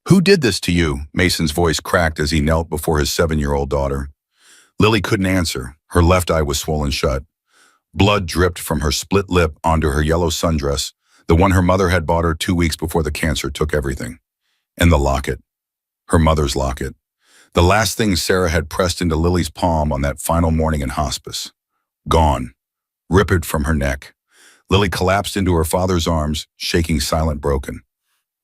Who did this to you? Mason's voice cracked as he knelt before his 7-year-old daughter. Lily couldn't answer. Her left eye was swollen shut. Blood dripped from her split lip onto her yellow sundress, the one her mother had bought her 2 weeks before the cancer took everything. And the locket. Her mother's locket. The last thing Sarah had pressed into Lily's palm on that final morning in hospice. Gone. Ripped from her neck. Lily collapsed into her father's arms, shaking silent broken.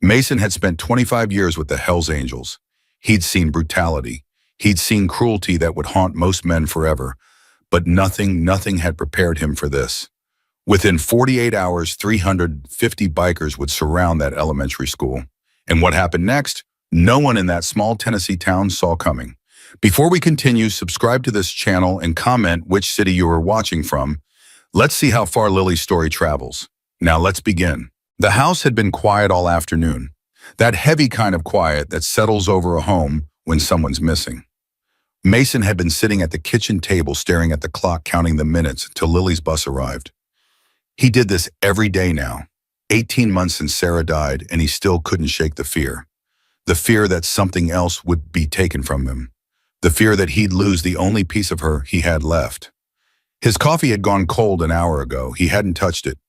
Mason had spent 25 years with the hellsangels. He'd seen brutality. He'd seen cruelty that would haunt most men forever. But nothing had prepared him for this. Within 48 hours, 350 bikers would surround that elementary school. And what happened next? No one in that small Tennessee town saw coming. Before we continue, subscribe to this channel and comment which city you are watching from. Let's see how far Lily's story travels. Now let's begin. The house had been quiet all afternoon. That heavy kind of quiet that settles over a home when someone's missing. Mason had been sitting at the kitchen table staring at the clock counting the minutes until Lily's bus arrived. He did this every day now. 18 months since Sarah died, and he still couldn't shake the fear. The fear that something else would be taken from him. The fear that he'd lose the only piece of her he had left. His coffee had gone cold an hour ago. He hadn't touched it.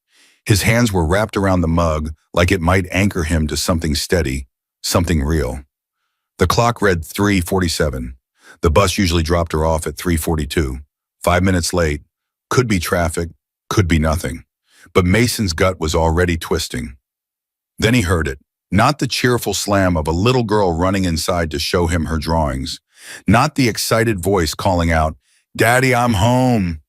His hands were wrapped around the mug like it might anchor him to something steady, something real. The clock read 3:47. The bus usually dropped her off at 3:42. 5 minutes late. Could be traffic, could be nothing. But Mason's gut was already twisting. Then he heard it. Not the cheerful slam of a little girl running inside to show him her drawings. Not the excited voice calling out, "Daddy, I'm home."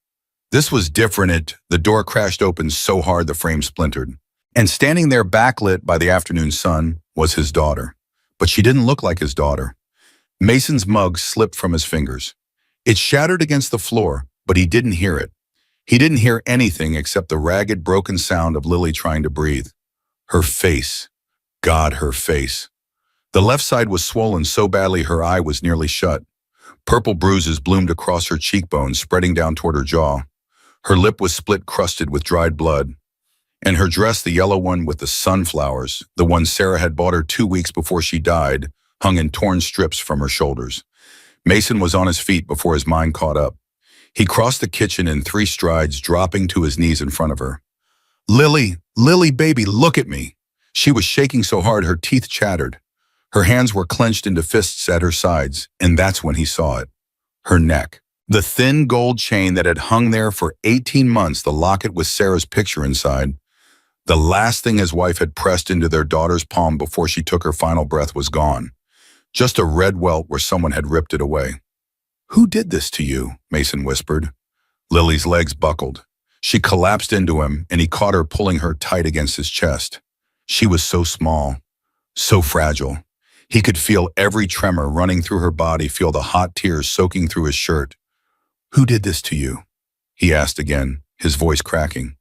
This was different. The door crashed open so hard the frame splintered. And standing there backlit by the afternoon sun was his daughter. But she didn't look like his daughter. Mason's mug slipped from his fingers. It shattered against the floor, but he didn't hear it. He didn't hear anything except the ragged, broken sound of Lily trying to breathe. Her face. God, her face. The left side was swollen so badly her eye was nearly shut. Purple bruises bloomed across her cheekbones, spreading down toward her jaw. Her lip was split, crusted with dried blood. And her dress, the yellow one with the sunflowers, the one Sarah had bought her 2 weeks before she died, hung in torn strips from her shoulders. Mason was on his feet before his mind caught up. He crossed the kitchen in 3 strides, dropping to his knees in front of her. "Lily, Lily, baby, look at me." She was shaking so hard her teeth chattered. Her hands were clenched into fists at her sides, and that's when he saw it. Her neck. The thin gold chain that had hung there for 18 months, the locket with Sarah's picture inside. The last thing his wife had pressed into their daughter's palm before she took her final breath was gone. Just a red welt where someone had ripped it away. "Who did this to you?" Mason whispered. Lily's legs buckled. She collapsed into him, and he caught her, pulling her tight against his chest. She was so small, so fragile. He could feel every tremor running through her body, feel the hot tears soaking through his shirt. "Who did this to you?" he asked again, his voice cracking.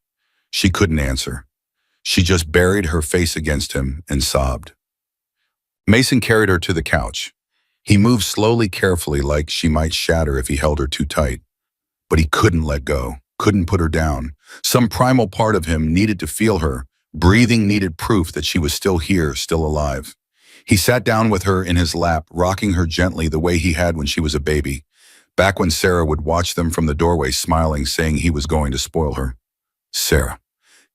She couldn't answer. She just buried her face against him and sobbed. Mason carried her to the couch. He moved slowly, carefully, like she might shatter if he held her too tight. But he couldn't let go, couldn't put her down. Some primal part of him needed to feel her. Breathing needed proof that she was still here, still alive. He sat down with her in his lap, rocking her gently the way he had when she was a baby. Back when Sarah would watch them from the doorway, smiling, saying he was going to spoil her. Sarah.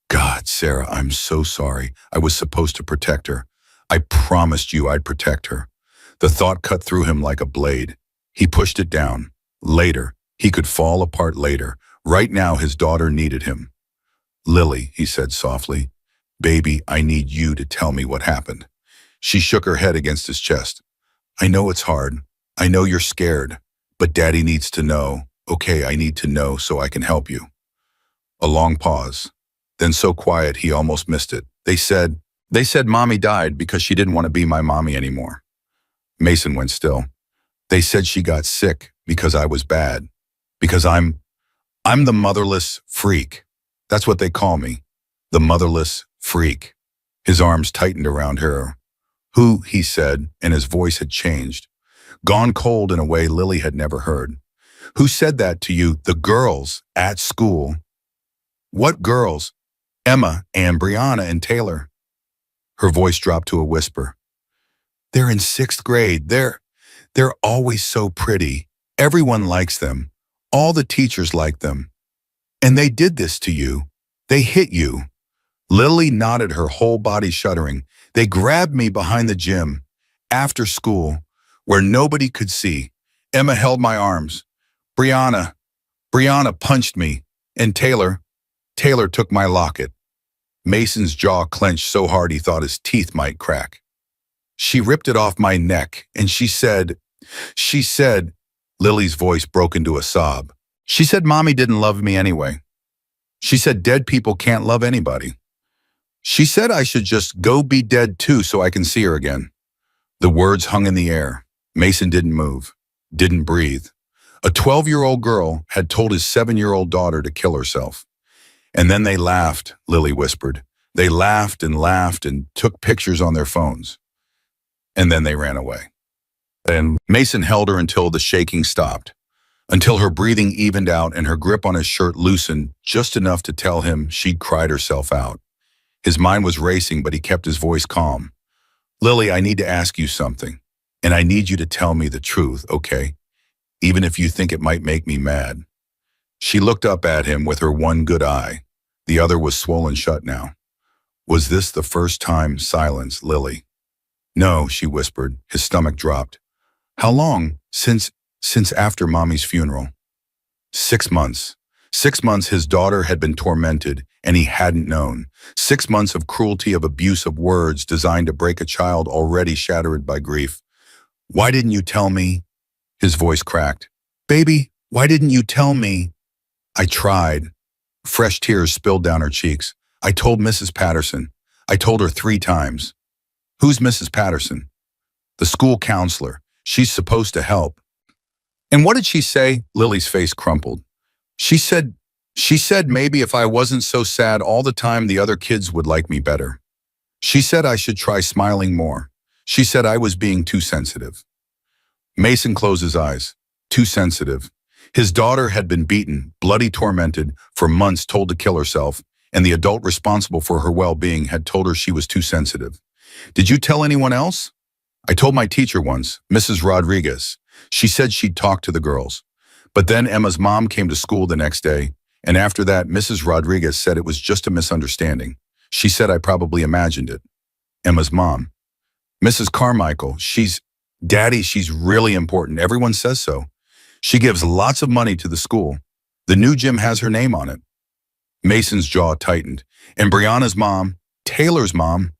God, Sarah, I'm so sorry. I was supposed to protect her. I promised you I'd protect her. The thought cut through him like a blade. He pushed it down. Later. He could fall apart later. Right now, his daughter needed him. "Lily," he said softly, "baby, I need you to tell me what happened." She shook her head against his chest. "I know it's hard. I know you're scared. But Daddy needs to know. Okay, I need to know so I can help you." A long pause. Then so quiet he almost missed it. They said Mommy died because she didn't want to be my mommy anymore. Mason went still. "They said she got sick because I was bad. Because I'm the motherless freak. That's what they call me. The motherless freak." His arms tightened around her. "Who?" he said, and his voice had changed. Gone cold in a way Lily had never heard. "Who said that to you? The girls at school." "What girls?" "Emma and Brianna and Taylor." Her voice dropped to a whisper. They're in 6th grade. They're always so pretty. Everyone likes them. All the teachers like them. And they did this to you. They hit you. Lily nodded, her whole body shuddering. They grabbed me behind the gym, after school, where nobody could see. Emma held my arms. Brianna punched me. And Taylor took my locket. Mason's jaw clenched so hard he thought his teeth might crack. She ripped it off my neck, and she said, Lily's voice broke into a sob. She said Mommy didn't love me anyway. She said dead people can't love anybody. She said I should just go be dead too so I can see her again. The words hung in the air. Mason didn't move, didn't breathe. A 12-year-old girl had told his 7-year-old daughter to kill herself. And then they laughed, Lily whispered. They laughed and took pictures on their phones. And then they ran away. And Mason held her until the shaking stopped, until her breathing evened out and her grip on his shirt loosened just enough to tell him she'd cried herself out. His mind was racing, but he kept his voice calm. Lily, I need to ask you something, and I need you to tell me the truth, okay? Even if you think it might make me mad. She looked up at him with her one good eye. The other was swollen shut now. Was this the first time? Silence, Lily. No, she whispered. His stomach dropped. How long? Since after Mommy's funeral. 6 months. 6 months his daughter had been tormented, and he hadn't known. 6 months of cruelty, of abuse, of words designed to break a child already shattered by grief. Why didn't you tell me? His voice cracked. Baby, why didn't you tell me? I tried. Fresh tears spilled down her cheeks. I told Mrs. Patterson. I told her 3 times. Who's Mrs. Patterson? The school counselor. She's supposed to help. And what did she say? Lily's face crumpled. She said maybe if I wasn't so sad all the time, the other kids would like me better. She said I should try smiling more. She said I was being too sensitive. Mason closed his eyes. Too sensitive. His daughter had been beaten, bloody tormented, for months, told to kill herself, and the adult responsible for her well-being had told her she was too sensitive. Did you tell anyone else? I told my teacher once, Mrs. Rodriguez. She said she'd talk to the girls. But then Emma's mom came to school the next day, and after that, Mrs. Rodriguez said it was just a misunderstanding. She said I probably imagined it. Emma's mom. Mrs. Carmichael, she's really important. Everyone says so. She gives lots of money to the school. The new gym has her name on it. Mason's jaw tightened. And Brianna's mom, Taylor's mom,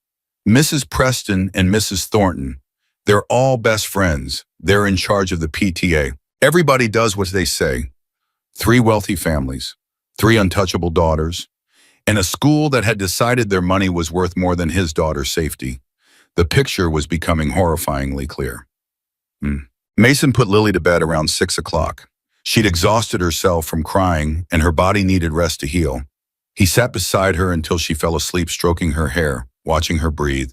Mrs. Preston and Mrs. Thornton, they're all best friends. They're in charge of the PTA. Everybody does what they say. 3 wealthy families, 3 untouchable daughters, and a school that had decided their money was worth more than his daughter's safety. The picture was becoming horrifyingly clear. Mason put Lily to bed around 6 o'clock. She'd exhausted herself from crying, and her body needed rest to heal. He sat beside her until she fell asleep, stroking her hair, watching her breathe.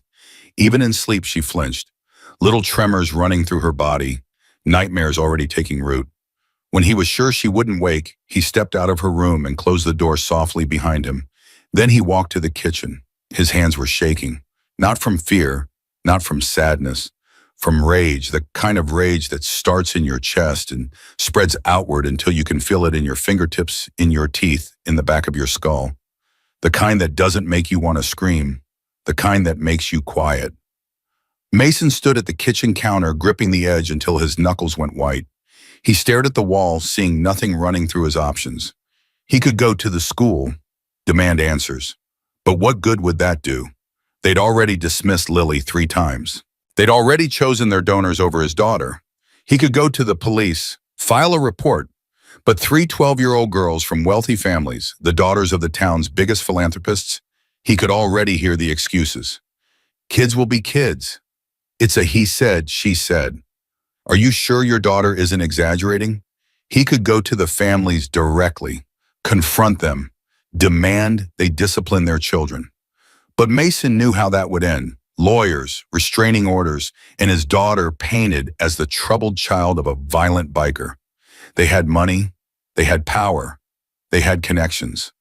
Even in sleep, she flinched, little tremors running through her body, nightmares already taking root. When he was sure she wouldn't wake, he stepped out of her room and closed the door softly behind him. Then he walked to the kitchen. His hands were shaking, not from fear, not from sadness, from rage, the kind of rage that starts in your chest and spreads outward until you can feel it in your fingertips, in your teeth, in the back of your skull. The kind that doesn't make you want to scream, the kind that makes you quiet. Mason stood at the kitchen counter, gripping the edge until his knuckles went white. He stared at the wall, seeing nothing running through his options. He could go to the school, demand answers. But what good would that do? They'd already dismissed Lily 3 times. They'd already chosen their donors over his daughter. He could go to the police, file a report, but 3 12-year-old girls from wealthy families, the daughters of the town's biggest philanthropists, he could already hear the excuses. Kids will be kids. It's a he said, she said. Are you sure your daughter isn't exaggerating? He could go to the families directly, confront them, demand they discipline their children. But Mason knew how that would end. Lawyers, restraining orders, and his daughter painted as the troubled child of a violent biker. They had money, they had power, they had connections.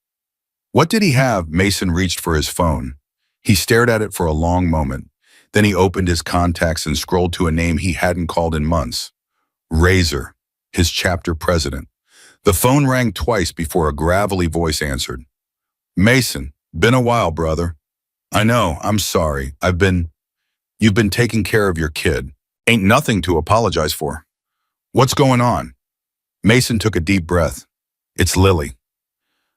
What did he have? Mason reached for his phone. He stared at it for a long moment. Then he opened his contacts and scrolled to a name he hadn't called in months. Razor, his chapter president. The phone rang twice before a gravelly voice answered. Mason, been a while, brother. I know, I'm sorry. You've been taking care of your kid. Ain't nothing to apologize for. What's going on? Mason took a deep breath. It's Lily.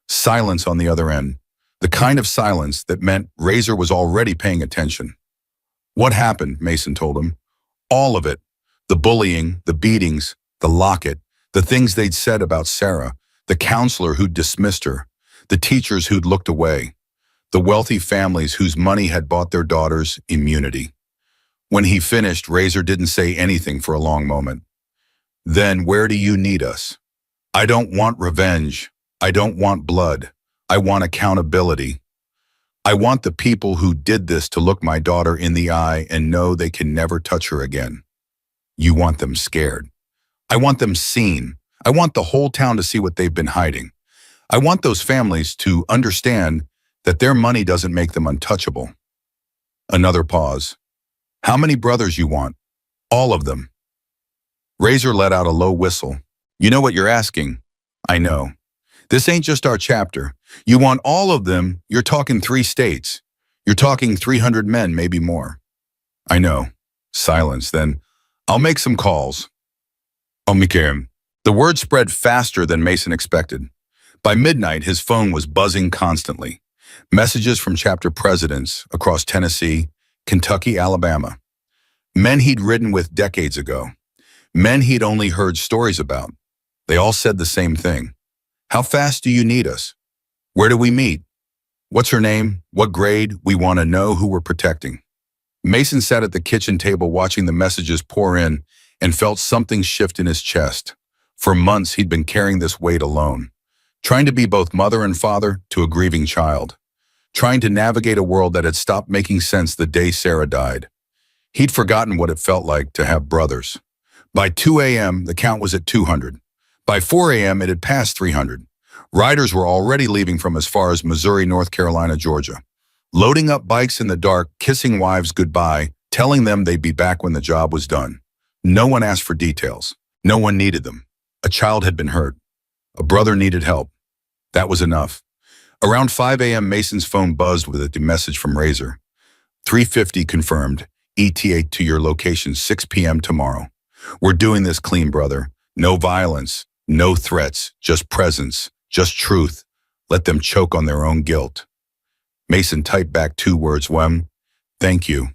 Silence on the other end. The kind of silence that meant Razor was already paying attention. What happened, Mason told him. All of it. The bullying, the beatings, the locket, the things they'd said about Sarah, the counselor who'd dismissed her, the teachers who'd looked away, the wealthy families whose money had bought their daughters immunity. When he finished, Razor didn't say anything for a long moment. Then where do you need us? I don't want revenge. I don't want blood. I want accountability. I want the people who did this to look my daughter in the eye and know they can never touch her again. You want them scared. I want them seen. I want the whole town to see what they've been hiding. I want those families to understand that their money doesn't make them untouchable. Another pause. How many brothers you want? All of them. Razor let out a low whistle. You know what you're asking? I know. This ain't just our chapter. You want all of them, you're talking 3 states. You're talking 300 men, maybe more. I know. Silence, then. I'll make some calls. The word spread faster than Mason expected. By midnight, his phone was buzzing constantly. Messages from chapter presidents across Tennessee, Kentucky, Alabama. Men he'd ridden with decades ago. Men he'd only heard stories about. They all said the same thing. How fast do you need us? Where do we meet? What's her name? What grade? We want to know who we're protecting. Mason sat at the kitchen table watching the messages pour in and felt something shift in his chest. For months, he'd been carrying this weight alone, trying to be both mother and father to a grieving child, trying to navigate a world that had stopped making sense the day Sarah died. He'd forgotten what it felt like to have brothers. By 2 a.m., the count was at 200. By 4 a.m., it had passed 300. Riders were already leaving from as far as Missouri, North Carolina, Georgia, loading up bikes in the dark, kissing wives goodbye, telling them they'd be back when the job was done. No one asked for details. No one needed them. A child had been hurt. A brother needed help. That was enough. Around 5 a.m., Mason's phone buzzed with a message from Razor. 350 confirmed. ETA to your location 6 p.m. tomorrow. We're doing this clean, brother. No violence. No threats, just presence, just truth. Let them choke on their own guilt. Mason typed back 2 words, thank you.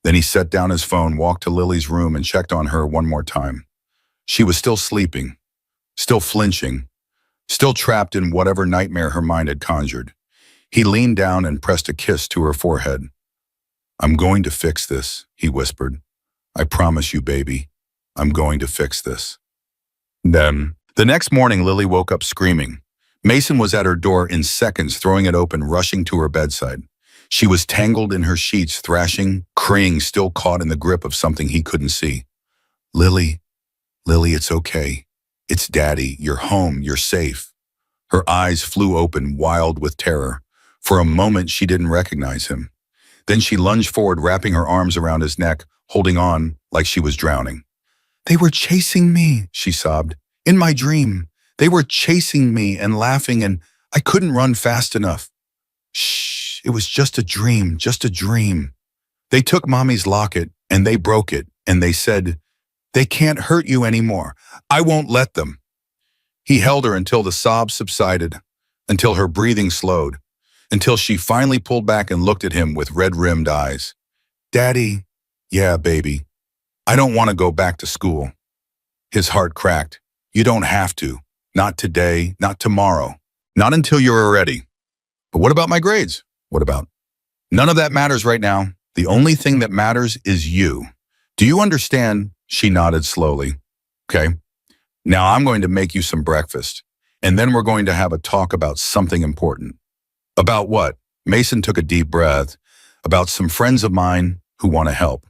Then he set down his phone, walked to Lily's room and checked on her one more time. She was still sleeping, still flinching, still trapped in whatever nightmare her mind had conjured. He leaned down and pressed a kiss to her forehead. I'm going to fix this, he whispered. I promise you, baby, I'm going to fix this. Then, the next morning, Lily woke up screaming. Mason was at her door in seconds, throwing it open, rushing to her bedside. She was tangled in her sheets, thrashing, crying, still caught in the grip of something he couldn't see. Lily, it's okay. It's Daddy. You're home. You're safe. Her eyes flew open, wild with terror. For a moment, she didn't recognize him. Then she lunged forward, wrapping her arms around his neck, holding on like she was drowning. They were chasing me, she sobbed. In my dream, they were chasing me and laughing, and I couldn't run fast enough. Shh, it was just a dream, just a dream. They took Mommy's locket, and they broke it, and they said, they can't hurt you anymore. I won't let them. He held her until the sobs subsided, until her breathing slowed, until she finally pulled back and looked at him with red-rimmed eyes. Daddy, yeah, baby. I don't want to go back to school. His heart cracked. You don't have to. Not today, not tomorrow. Not until you're ready. But what about my grades? What about? None of that matters right now. The only thing that matters is you. Do you understand? She nodded slowly. Okay. Now I'm going to make you some breakfast, and then we're going to have a talk about something important. About what? Mason took a deep breath. About some friends of mine who want to help.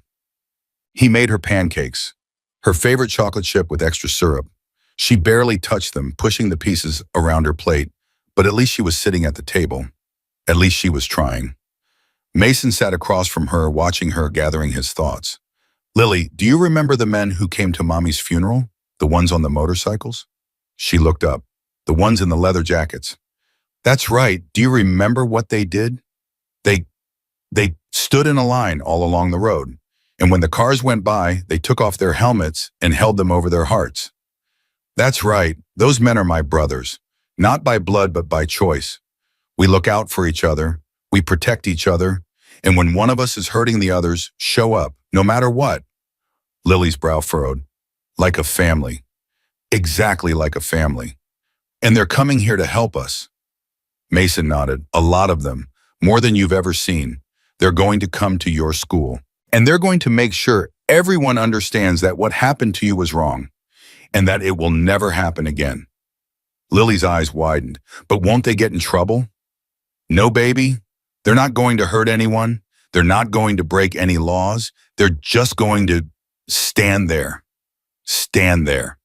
He made her pancakes, her favorite chocolate chip with extra syrup. She barely touched them, pushing the pieces around her plate, but at least she was sitting at the table. At least she was trying. Mason sat across from her, watching her, gathering his thoughts. Lily, do you remember the men who came to Mommy's funeral? The ones on the motorcycles? She looked up. The ones in the leather jackets. That's right. Do you remember what they did? They They stood in a line all along the road, and when the cars went by, they took off their helmets and held them over their hearts. That's right, those men are my brothers, not by blood but by choice. We look out for each other, we protect each other, and when one of us is hurting the others, show up, no matter what. Lily's brow furrowed. Like a family. Exactly like a family. And they're coming here to help us. Mason nodded. A lot of them, more than you've ever seen. They're going to come to your school. And they're going to make sure everyone understands that what happened to you was wrong, and that it will never happen again. Lily's eyes widened. But won't they get in trouble? No, baby. They're not going to hurt anyone. They're not going to break any laws. They're just going to stand there. Stand there.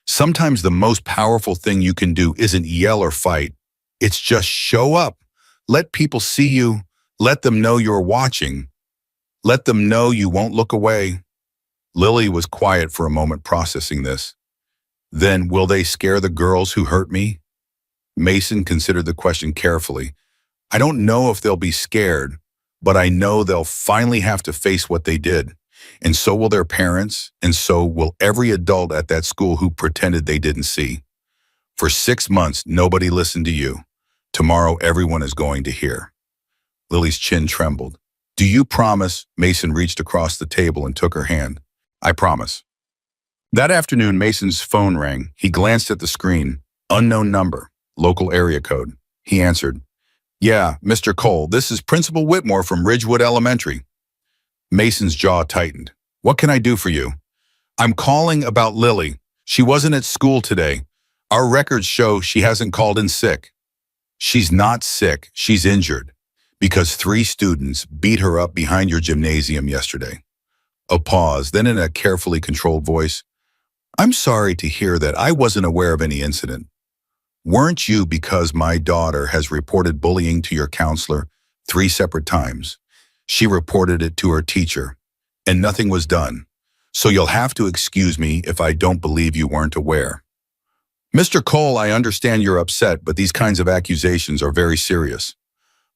Sometimes the most powerful thing you can do isn't yell or fight. It's just show up. Let people see you. Let them know you're watching. Let them know you won't look away. Lily was quiet for a moment, processing this. Then, will they scare the girls who hurt me? Mason considered the question carefully. I don't know if they'll be scared, but I know they'll finally have to face what they did. And so will their parents, and so will every adult at that school who pretended they didn't see. For 6 months, nobody listened to you. Tomorrow, everyone is going to hear. Lily's chin trembled. Do you promise? Mason reached across the table and took her hand. I promise. That afternoon, Mason's phone rang. He glanced at the screen. Unknown number. Local area code. He answered. Yeah, Mr. Cole, this is Principal Whitmore from Ridgewood Elementary. Mason's jaw tightened. What can I do for you? I'm calling about Lily. She wasn't at school today. Our records show she hasn't called in sick. She's not sick, she's injured, because 3 students beat her up behind your gymnasium yesterday. A pause, then in a carefully controlled voice, I'm sorry to hear that. I wasn't aware of any incident. Weren't you, because my daughter has reported bullying to your counselor 3 separate times. She reported it to her teacher, and nothing was done. So you'll have to excuse me if I don't believe you weren't aware. Mr. Cole, I understand you're upset, but these kinds of accusations are very serious.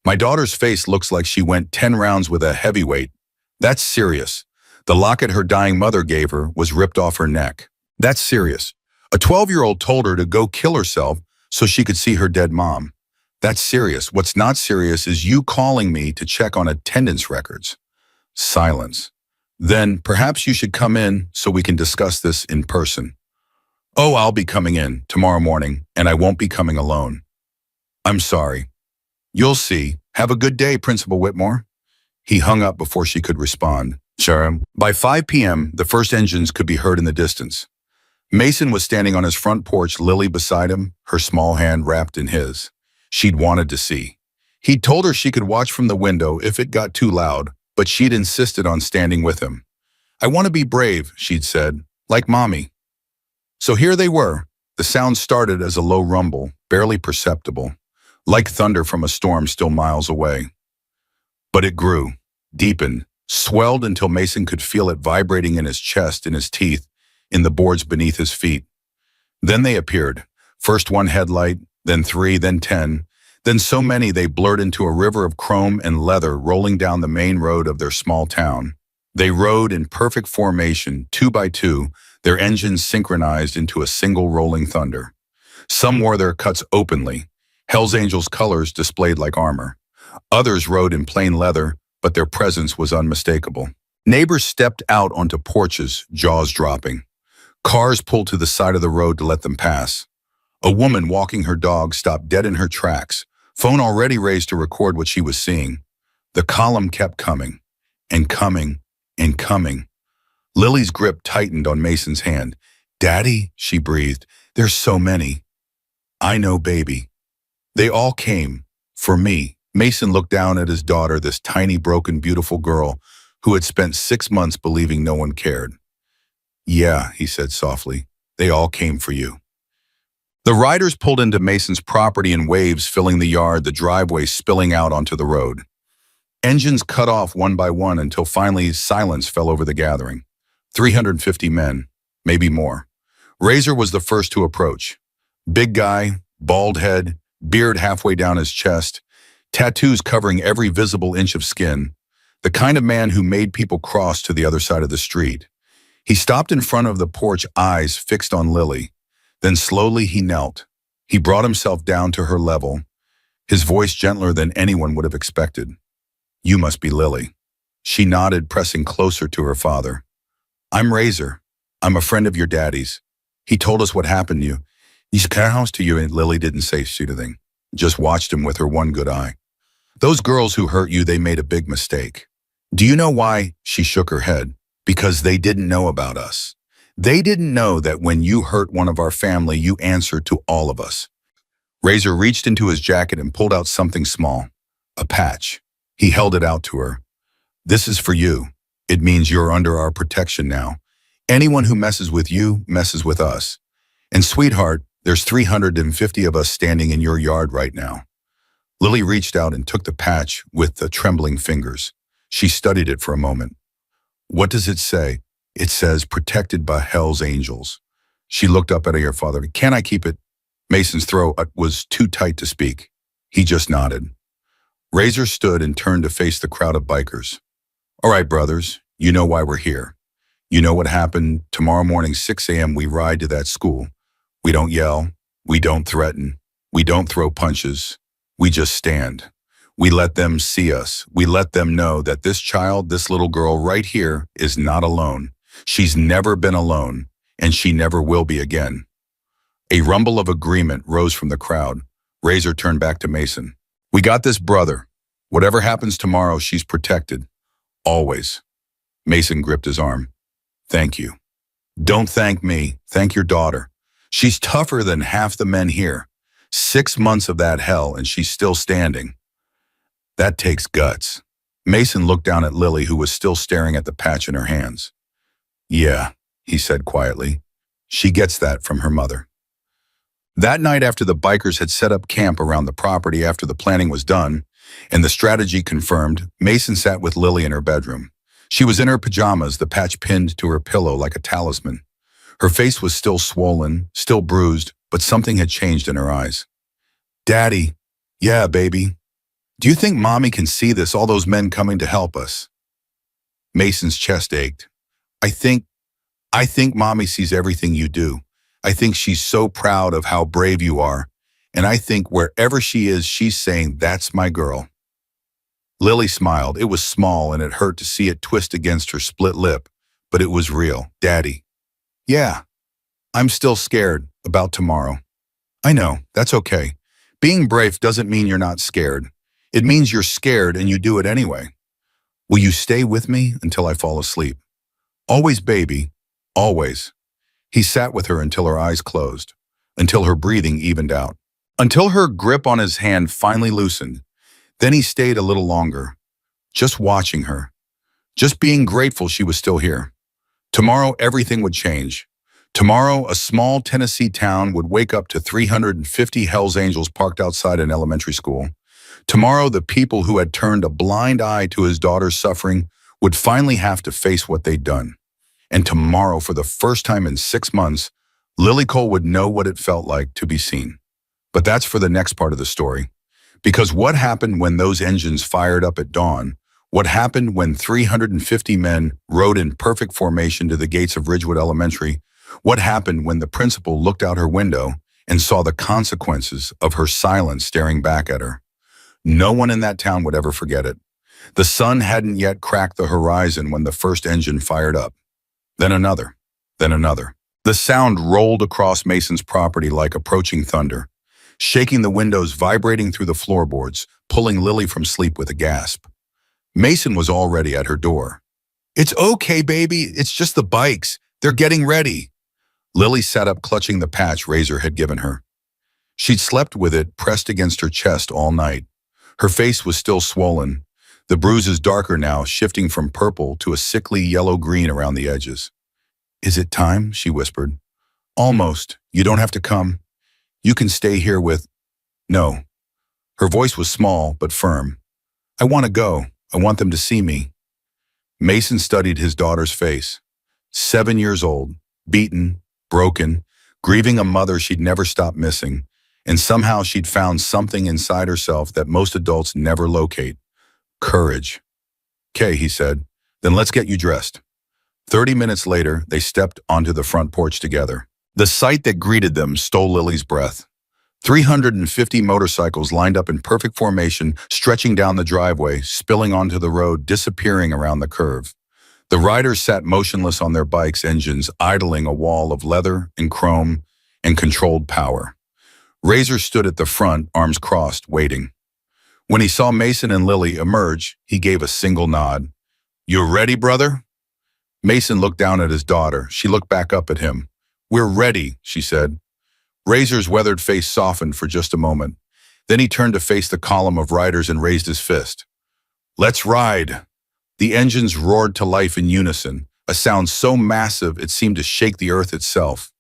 My daughter's face looks like she went 10 rounds with a heavyweight. That's serious. The locket her dying mother gave her was ripped off her neck. That's serious. A 12-year-old told her to go kill herself so she could see her dead mom. That's serious. What's not serious is you calling me to check on attendance records. Silence. Then perhaps you should come in so we can discuss this in person. Oh, I'll be coming in tomorrow morning, and I won't be coming alone. I'm sorry. You'll see. Have a good day, Principal Whitmore. He hung up before she could respond. Sure. By 5 p.m., the first engines could be heard in the distance. Mason was standing on his front porch, Lily beside him, her small hand wrapped in his. She'd wanted to see. He'd told her she could watch from the window if it got too loud, but she'd insisted on standing with him. I want to be brave, she'd said, like Mommy. So here they were. The sound started as a low rumble, barely perceptible, like thunder from a storm still miles away. But it grew, deepened, swelled until Mason could feel it vibrating in his chest, in his teeth, in the boards beneath his feet. Then they appeared, first 1 headlight, then 3, then 10, then so many they blurred into a river of chrome and leather rolling down the main road of their small town. They rode in perfect formation, 2 by 2, their engines synchronized into a single rolling thunder. Some wore their cuts openly, hellsangels colors displayed like armor. Others rode in plain leather, but their presence was unmistakable. Neighbors stepped out onto porches, jaws dropping. Cars pulled to the side of the road to let them pass. A woman walking her dog stopped dead in her tracks, phone already raised to record what she was seeing. The column kept coming, and coming, and coming. Lily's grip tightened on Mason's hand. Daddy, she breathed, there's so many. I know, baby. They all came, for me. Mason looked down at his daughter, this tiny, broken, beautiful girl who had spent 6 months believing no one cared. Yeah, he said softly, they all came for you. The riders pulled into Mason's property in waves filling the yard, the driveway spilling out onto the road. Engines cut off one by one until finally silence fell over the gathering. 350 men, maybe more. Razor was the first to approach. Big guy, bald head, beard halfway down his chest, tattoos covering every visible inch of skin, the kind of man who made people cross to the other side of the street. He stopped in front of the porch, eyes fixed on Lily. Then slowly he knelt. He brought himself down to her level, his voice gentler than anyone would have expected. "You must be Lily." She nodded, pressing closer to her father. "I'm Razor. I'm a friend of your daddy's. He told us what happened to you. He's house to you," and Lily didn't say anything, just watched him with her one good eye. "Those girls who hurt you, they made a big mistake. Do you know why?" She shook her head. "Because they didn't know about us. They didn't know that when you hurt one of our family, you answered to all of us." Razor reached into his jacket and pulled out something small, a patch. He held it out to her. "This is for you. It means you're under our protection now. Anyone who messes with you messes with us. And sweetheart, there's 350 of us standing in your yard right now." Lily reached out and took the patch with the trembling fingers. She studied it for a moment. "What does it say?" "It says, protected by hell's angels." She looked up at her father. "Can I keep it?" Mason's throat was too tight to speak. He just nodded. Razor stood and turned to face the crowd of bikers. "All right, brothers, you know why we're here. You know what happened. Tomorrow morning, 6 a.m., we ride to that school. We don't yell. We don't threaten. We don't throw punches. We just stand. We let them see us. We let them know that this child, this little girl right here, is not alone. She's never been alone, and she never will be again." A rumble of agreement rose from the crowd. Razor turned back to Mason. "We got this, brother. Whatever happens tomorrow, she's protected. Always." Mason gripped his arm. "Thank you." "Don't thank me. Thank your daughter. She's tougher than half the men here. 6 months of that hell, and she's still standing. That takes guts." Mason looked down at Lily, who was still staring at the patch in her hands. "Yeah," he said quietly. "She gets that from her mother." That night, after the bikers had set up camp around the property after the planning was done and the strategy confirmed, Mason sat with Lily in her bedroom. She was in her pajamas, the patch pinned to her pillow like a talisman. Her face was still swollen, still bruised, but something had changed in her eyes. "Daddy." "Yeah, baby." "Do you think Mommy can see this, all those men coming to help us?" Mason's chest ached. I think Mommy sees everything you do. I think she's so proud of how brave you are. And I think wherever she is, she's saying, that's my girl." Lily smiled. It was small and it hurt to see it twist against her split lip, but it was real. "Daddy." "Yeah, I'm still scared about tomorrow." "I know, that's okay. Being brave doesn't mean you're not scared. It means you're scared and you do it anyway. Will you stay with me until I fall asleep?" "Always, baby, always." He sat with her until her eyes closed, until her breathing evened out, until her grip on his hand finally loosened. Then he stayed a little longer, just watching her, just being grateful she was still here. Tomorrow, everything would change. Tomorrow, a small Tennessee town would wake up to 350 Hells Angels parked outside an elementary school. Tomorrow, the people who had turned a blind eye to his daughter's suffering would finally have to face what they'd done. And tomorrow, for the first time in 6 months, Lily Cole would know what it felt like to be seen. But that's for the next part of the story. Because what happened when those engines fired up at dawn? What happened when 350 men rode in perfect formation to the gates of Ridgewood Elementary? What happened when the principal looked out her window and saw the consequences of her silence staring back at her? No one in that town would ever forget it. The sun hadn't yet cracked the horizon when the first engine fired up. Then another, then another. The sound rolled across Mason's property like approaching thunder, shaking the windows, vibrating through the floorboards, pulling Lily from sleep with a gasp. Mason was already at her door. "It's okay, baby. It's just the bikes. They're getting ready." Lily sat up, clutching the patch Razor had given her. She'd slept with it pressed against her chest all night. Her face was still swollen, the bruises darker now, shifting from purple to a sickly yellow-green around the edges. "Is it time?" she whispered. "Almost. You don't have to come. You can stay here with—" "No." Her voice was small but firm. "I want to go. I want them to see me. Mason studied his daughter's face. 7 years old, beaten, broken, grieving a mother she'd never stopped missing, and somehow she'd found something inside herself that most adults never locate. Courage. "Okay," he said, "then let's get you dressed." 30 minutes later, they stepped onto the front porch together. The sight that greeted them stole Lily's breath. 350 motorcycles lined up in perfect formation, stretching down the driveway, spilling onto the road, disappearing around the curve. The riders sat motionless on their bikes' engines, idling a wall of leather and chrome and controlled power. Razor stood at the front, arms crossed, waiting. When he saw Mason and Lily emerge, he gave a single nod. "You ready, brother?" Mason looked down at his daughter. She looked back up at him. "We're ready," she said. Razor's weathered face softened for just a moment. Then he turned to face the column of riders and raised his fist. "Let's ride." The engines roared to life in unison, a sound so massive it seemed to shake the earth itself.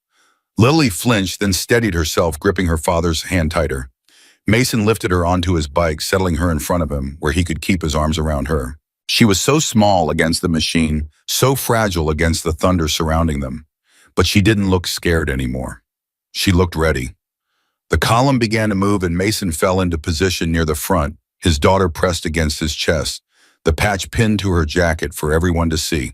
Lily flinched, then steadied herself, gripping her father's hand tighter. Mason lifted her onto his bike, settling her in front of him, where he could keep his arms around her. She was so small against the machine, so fragile against the thunder surrounding them. But she didn't look scared anymore. She looked ready. The column began to move and Mason fell into position near the front, his daughter pressed against his chest, the patch pinned to her jacket for everyone to see.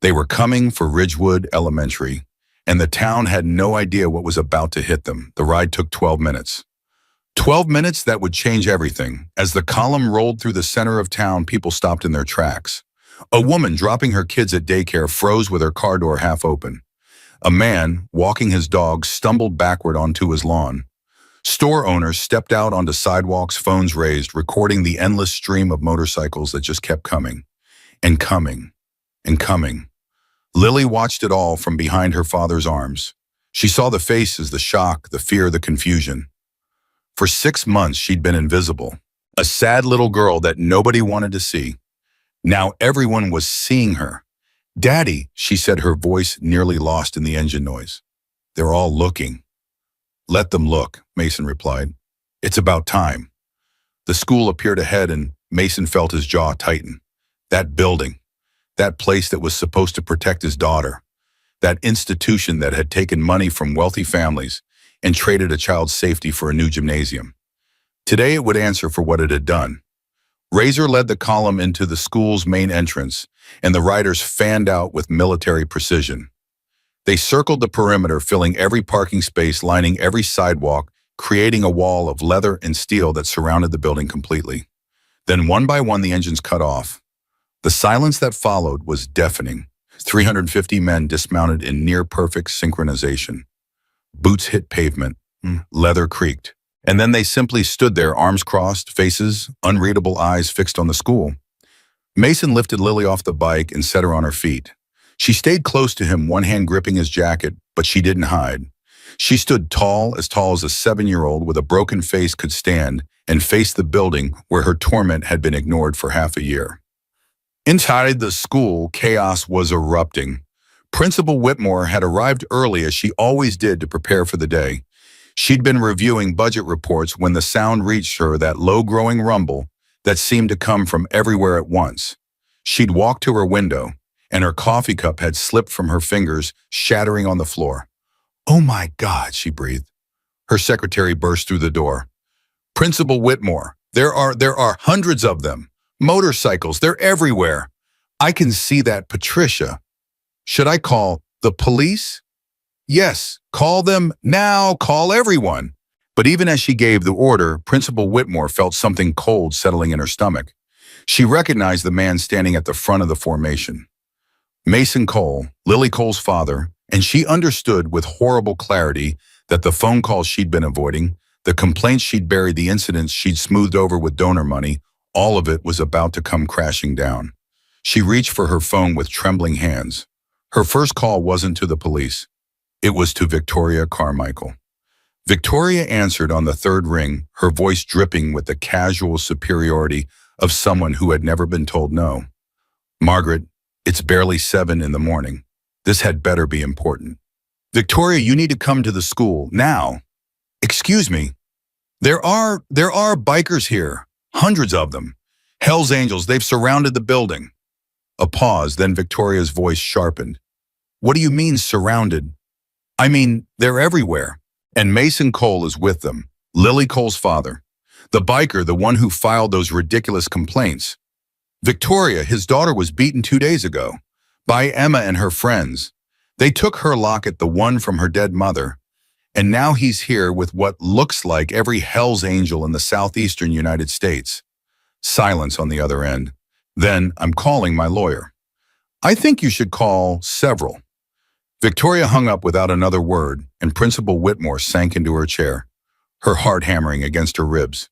They were coming for Ridgewood Elementary, and the town had no idea what was about to hit them. The ride took 12 minutes. 12 minutes that would change everything. As the column rolled through the center of town, people stopped in their tracks. A woman dropping her kids at daycare froze with her car door half open. A man, walking his dog, stumbled backward onto his lawn. Store owners stepped out onto sidewalks, phones raised, recording the endless stream of motorcycles that just kept coming, and coming, and coming. Lily watched it all from behind her father's arms. She saw the faces, the shock, the fear, the confusion. For 6 months, she'd been invisible, a sad little girl that nobody wanted to see. Now everyone was seeing her. "Daddy," she said, her voice nearly lost in the engine noise. "They're all looking." "Let them look," Mason replied. "It's about time." The school appeared ahead and Mason felt his jaw tighten. That building, that place that was supposed to protect his daughter, that institution that had taken money from wealthy families and traded a child's safety for a new gymnasium. Today it would answer for what it had done. Razor led the column into the school's main entrance, and the riders fanned out with military precision. They circled the perimeter, filling every parking space, lining every sidewalk, creating a wall of leather and steel that surrounded the building completely. Then one by one the engines cut off. The silence that followed was deafening. 350 men dismounted in near-perfect synchronization. Boots hit pavement, leather creaked, and then they simply stood there, arms crossed, faces, unreadable eyes fixed on the school. Mason lifted Lily off the bike and set her on her feet. She stayed close to him, one hand gripping his jacket, but she didn't hide. She stood tall as a 7-year-old with a broken face could stand, and faced the building where her torment had been ignored for half a year. Inside the school, chaos was erupting. Principal Whitmore had arrived early, as she always did, to prepare for the day. She'd been reviewing budget reports when the sound reached her, that low-growing rumble that seemed to come from everywhere at once. She'd walked to her window, and her coffee cup had slipped from her fingers, shattering on the floor. "Oh my God," she breathed. Her secretary burst through the door. "Principal Whitmore, there are hundreds of them. Motorcycles, they're everywhere. I can see that, Patricia. Should I call the police?" "Yes, call them now, call everyone." But even as she gave the order, Principal Whitmore felt something cold settling in her stomach. She recognized the man standing at the front of the formation. Mason Cole, Lily Cole's father, and she understood with horrible clarity that the phone calls she'd been avoiding, the complaints she'd buried, the incidents she'd smoothed over with donor money, all of it was about to come crashing down. She reached for her phone with trembling hands. Her first call wasn't to the police. It was to Victoria Carmichael. Victoria answered on the third ring, her voice dripping with the casual superiority of someone who had never been told no. "Margaret, it's barely 7 in the morning. This had better be important. Victoria, you need to come to the school, now." "Excuse me. There are bikers here. Hundreds of them. Hell's Angels, they've surrounded the building. A pause, then Victoria's voice sharpened. What do you mean, surrounded? I mean, they're everywhere. And Mason Cole is with them, Lily Cole's father. The biker, the one who filed those ridiculous complaints. Victoria, his daughter, was beaten 2 days ago by Emma and her friends. They took her locket, the one from her dead mother, and now he's here with what looks like every Hell's Angel in the southeastern United States. Silence on the other end. Then, I'm calling my lawyer. I think you should call several. Victoria hung up without another word, and Principal Whitmore sank into her chair, her heart hammering against her ribs.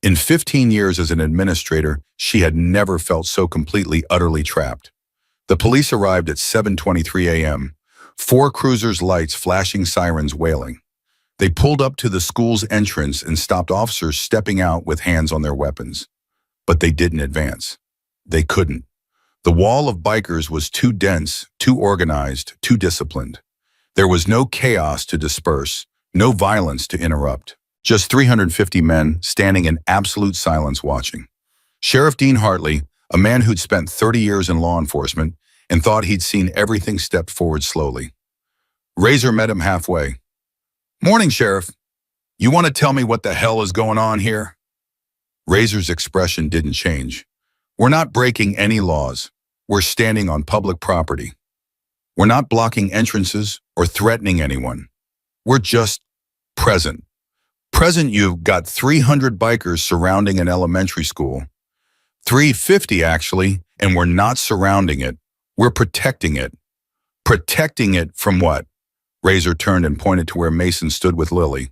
In 15 years as an administrator, she had never felt so completely, utterly trapped. The police arrived at 7:23 a.m., 4 cruisers' lights flashing, sirens wailing. They pulled up to the school's entrance and stopped officers stepping out with hands on their weapons. But they didn't advance. They couldn't. The wall of bikers was too dense, too organized, too disciplined. There was no chaos to disperse, no violence to interrupt. Just 350 men standing in absolute silence watching. Sheriff Dean Hartley, a man who'd spent 30 years in law enforcement and thought he'd seen everything, stepped forward slowly. Razor met him halfway. Morning, Sheriff. You want to tell me what the hell is going on here? Razor's expression didn't change. We're not breaking any laws. We're standing on public property. We're not blocking entrances or threatening anyone. We're just present. Present, you've got 300 bikers surrounding an elementary school. 350 actually, and we're not surrounding it. We're protecting it. Protecting it from what? Razor turned and pointed to where Mason stood with Lily.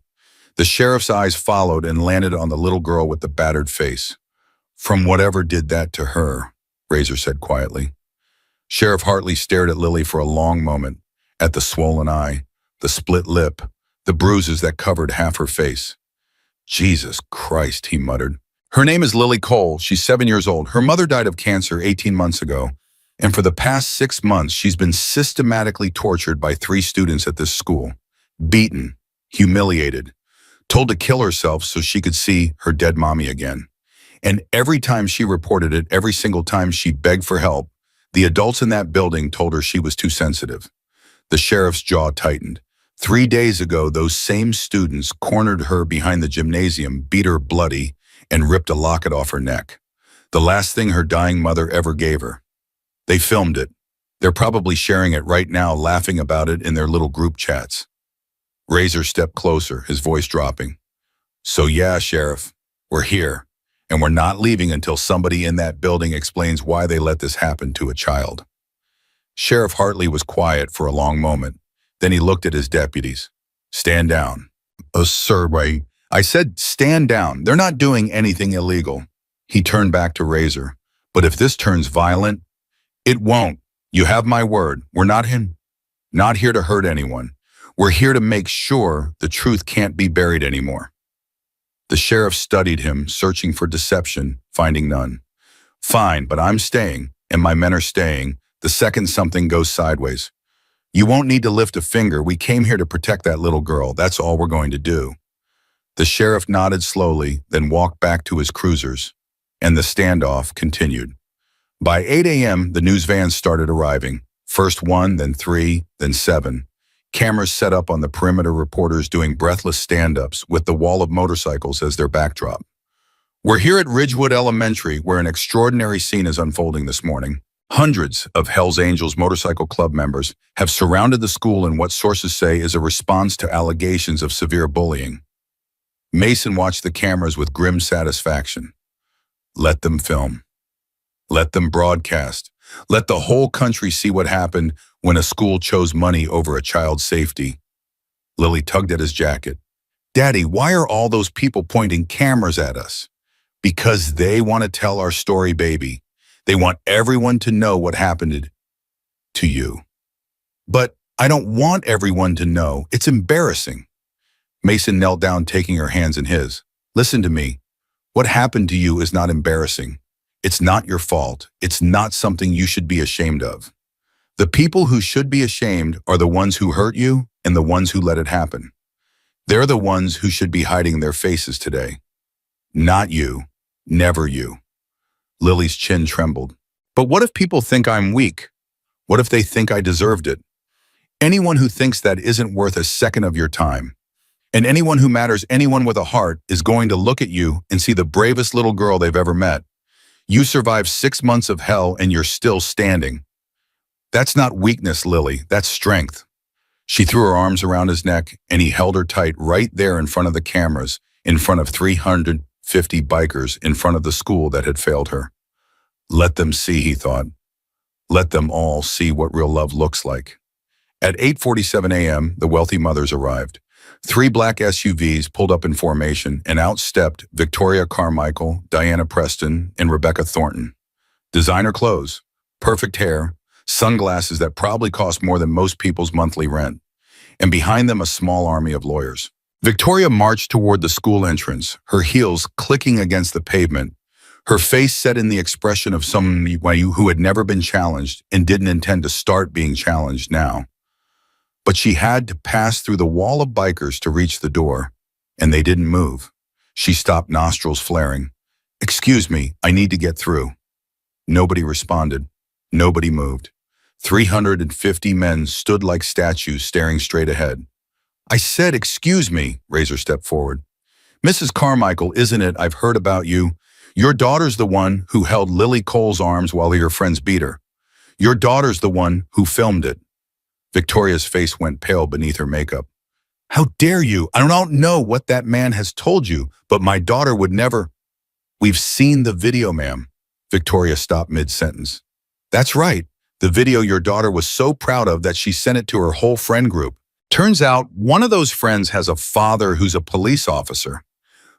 The sheriff's eyes followed and landed on the little girl with the battered face. From whatever did that to her, Razor said quietly. Sheriff Hartley stared at Lily for a long moment, at the swollen eye, the split lip, the bruises that covered half her face. Jesus Christ, he muttered. Her name is Lily Cole. She's 7 years old. Her mother died of cancer 18 months ago, and for the past 6 months, she's been systematically tortured by 3 students at this school. Beaten, humiliated, told to kill herself so she could see her dead mommy again. And every time she reported it, every single time she begged for help, the adults in that building told her she was too sensitive. The sheriff's jaw tightened. 3 days ago, those same students cornered her behind the gymnasium, beat her bloody, and ripped a locket off her neck. The last thing her dying mother ever gave her. They filmed it. They're probably sharing it right now, laughing about it in their little group chats. Razor stepped closer, his voice dropping. So yeah, Sheriff, we're here, and we're not leaving until somebody in that building explains why they let this happen to a child. Sheriff Hartley was quiet for a long moment. Then he looked at his deputies. Stand down. Sir, I said stand down. They're not doing anything illegal. He turned back to Razor. But if this turns violent, it won't. You have my word. We're not here to hurt anyone. We're here to make sure the truth can't be buried anymore. The sheriff studied him, searching for deception, finding none. Fine, but I'm staying, and my men are staying, the second something goes sideways. You won't need to lift a finger. We came here to protect that little girl. That's all we're going to do. The sheriff nodded slowly, then walked back to his cruisers, and the standoff continued. By 8 a.m., the news vans started arriving. First 1, then 3, then 7. Cameras set up on the perimeter, reporters doing breathless stand-ups with the wall of motorcycles as their backdrop. We're here at Ridgewood Elementary, where an extraordinary scene is unfolding this morning. Hundreds of Hell's Angels motorcycle club members have surrounded the school in what sources say is a response to allegations of severe bullying. Mason watched the cameras with grim satisfaction. Let them film. Let them broadcast. Let the whole country see what happened when a school chose money over a child's safety. Lily tugged at his jacket. Daddy, why are all those people pointing cameras at us? Because they want to tell our story, baby. They want everyone to know what happened to you. But I don't want everyone to know. It's embarrassing. Mason knelt down, taking her hands in his. Listen to me. What happened to you is not embarrassing. It's not your fault. It's not something you should be ashamed of. The people who should be ashamed are the ones who hurt you and the ones who let it happen. They're the ones who should be hiding their faces today. Not you. Never you. Lily's chin trembled. But what if people think I'm weak? What if they think I deserved it? Anyone who thinks that isn't worth a second of your time. And anyone who matters, anyone with a heart, is going to look at you and see the bravest little girl they've ever met. You survived 6 months of hell and you're still standing. That's not weakness, Lily. That's strength. She threw her arms around his neck and he held her tight right there in front of the cameras, in front of 350 bikers, in front of the school that had failed her. Let them see, he thought. Let them all see what real love looks like. At 8:47 a.m., the wealthy mothers arrived. 3 black SUVs pulled up in formation and out stepped Victoria Carmichael, Diana Preston, and Rebecca Thornton. Designer clothes, perfect hair, sunglasses that probably cost more than most people's monthly rent, and behind them a small army of lawyers. Victoria marched toward the school entrance, her heels clicking against the pavement, her face set in the expression of someone who had never been challenged and didn't intend to start being challenged now. But she had to pass through the wall of bikers to reach the door, and they didn't move. She stopped, nostrils flaring. "Excuse me, I need to get through." Nobody responded. Nobody moved. 350 men stood like statues staring straight ahead. "I said, excuse me," Razor stepped forward. "Mrs. Carmichael, isn't it? I've heard about you. Your daughter's the one who held Lily Cole's arms while your friends beat her. Your daughter's the one who filmed it." Victoria's face went pale beneath her makeup. "How dare you? I don't know what that man has told you, but my daughter would never—" "We've seen the video, ma'am." Victoria stopped mid-sentence. "That's right. The video your daughter was so proud of that she sent it to her whole friend group. Turns out one of those friends has a father who's a police officer.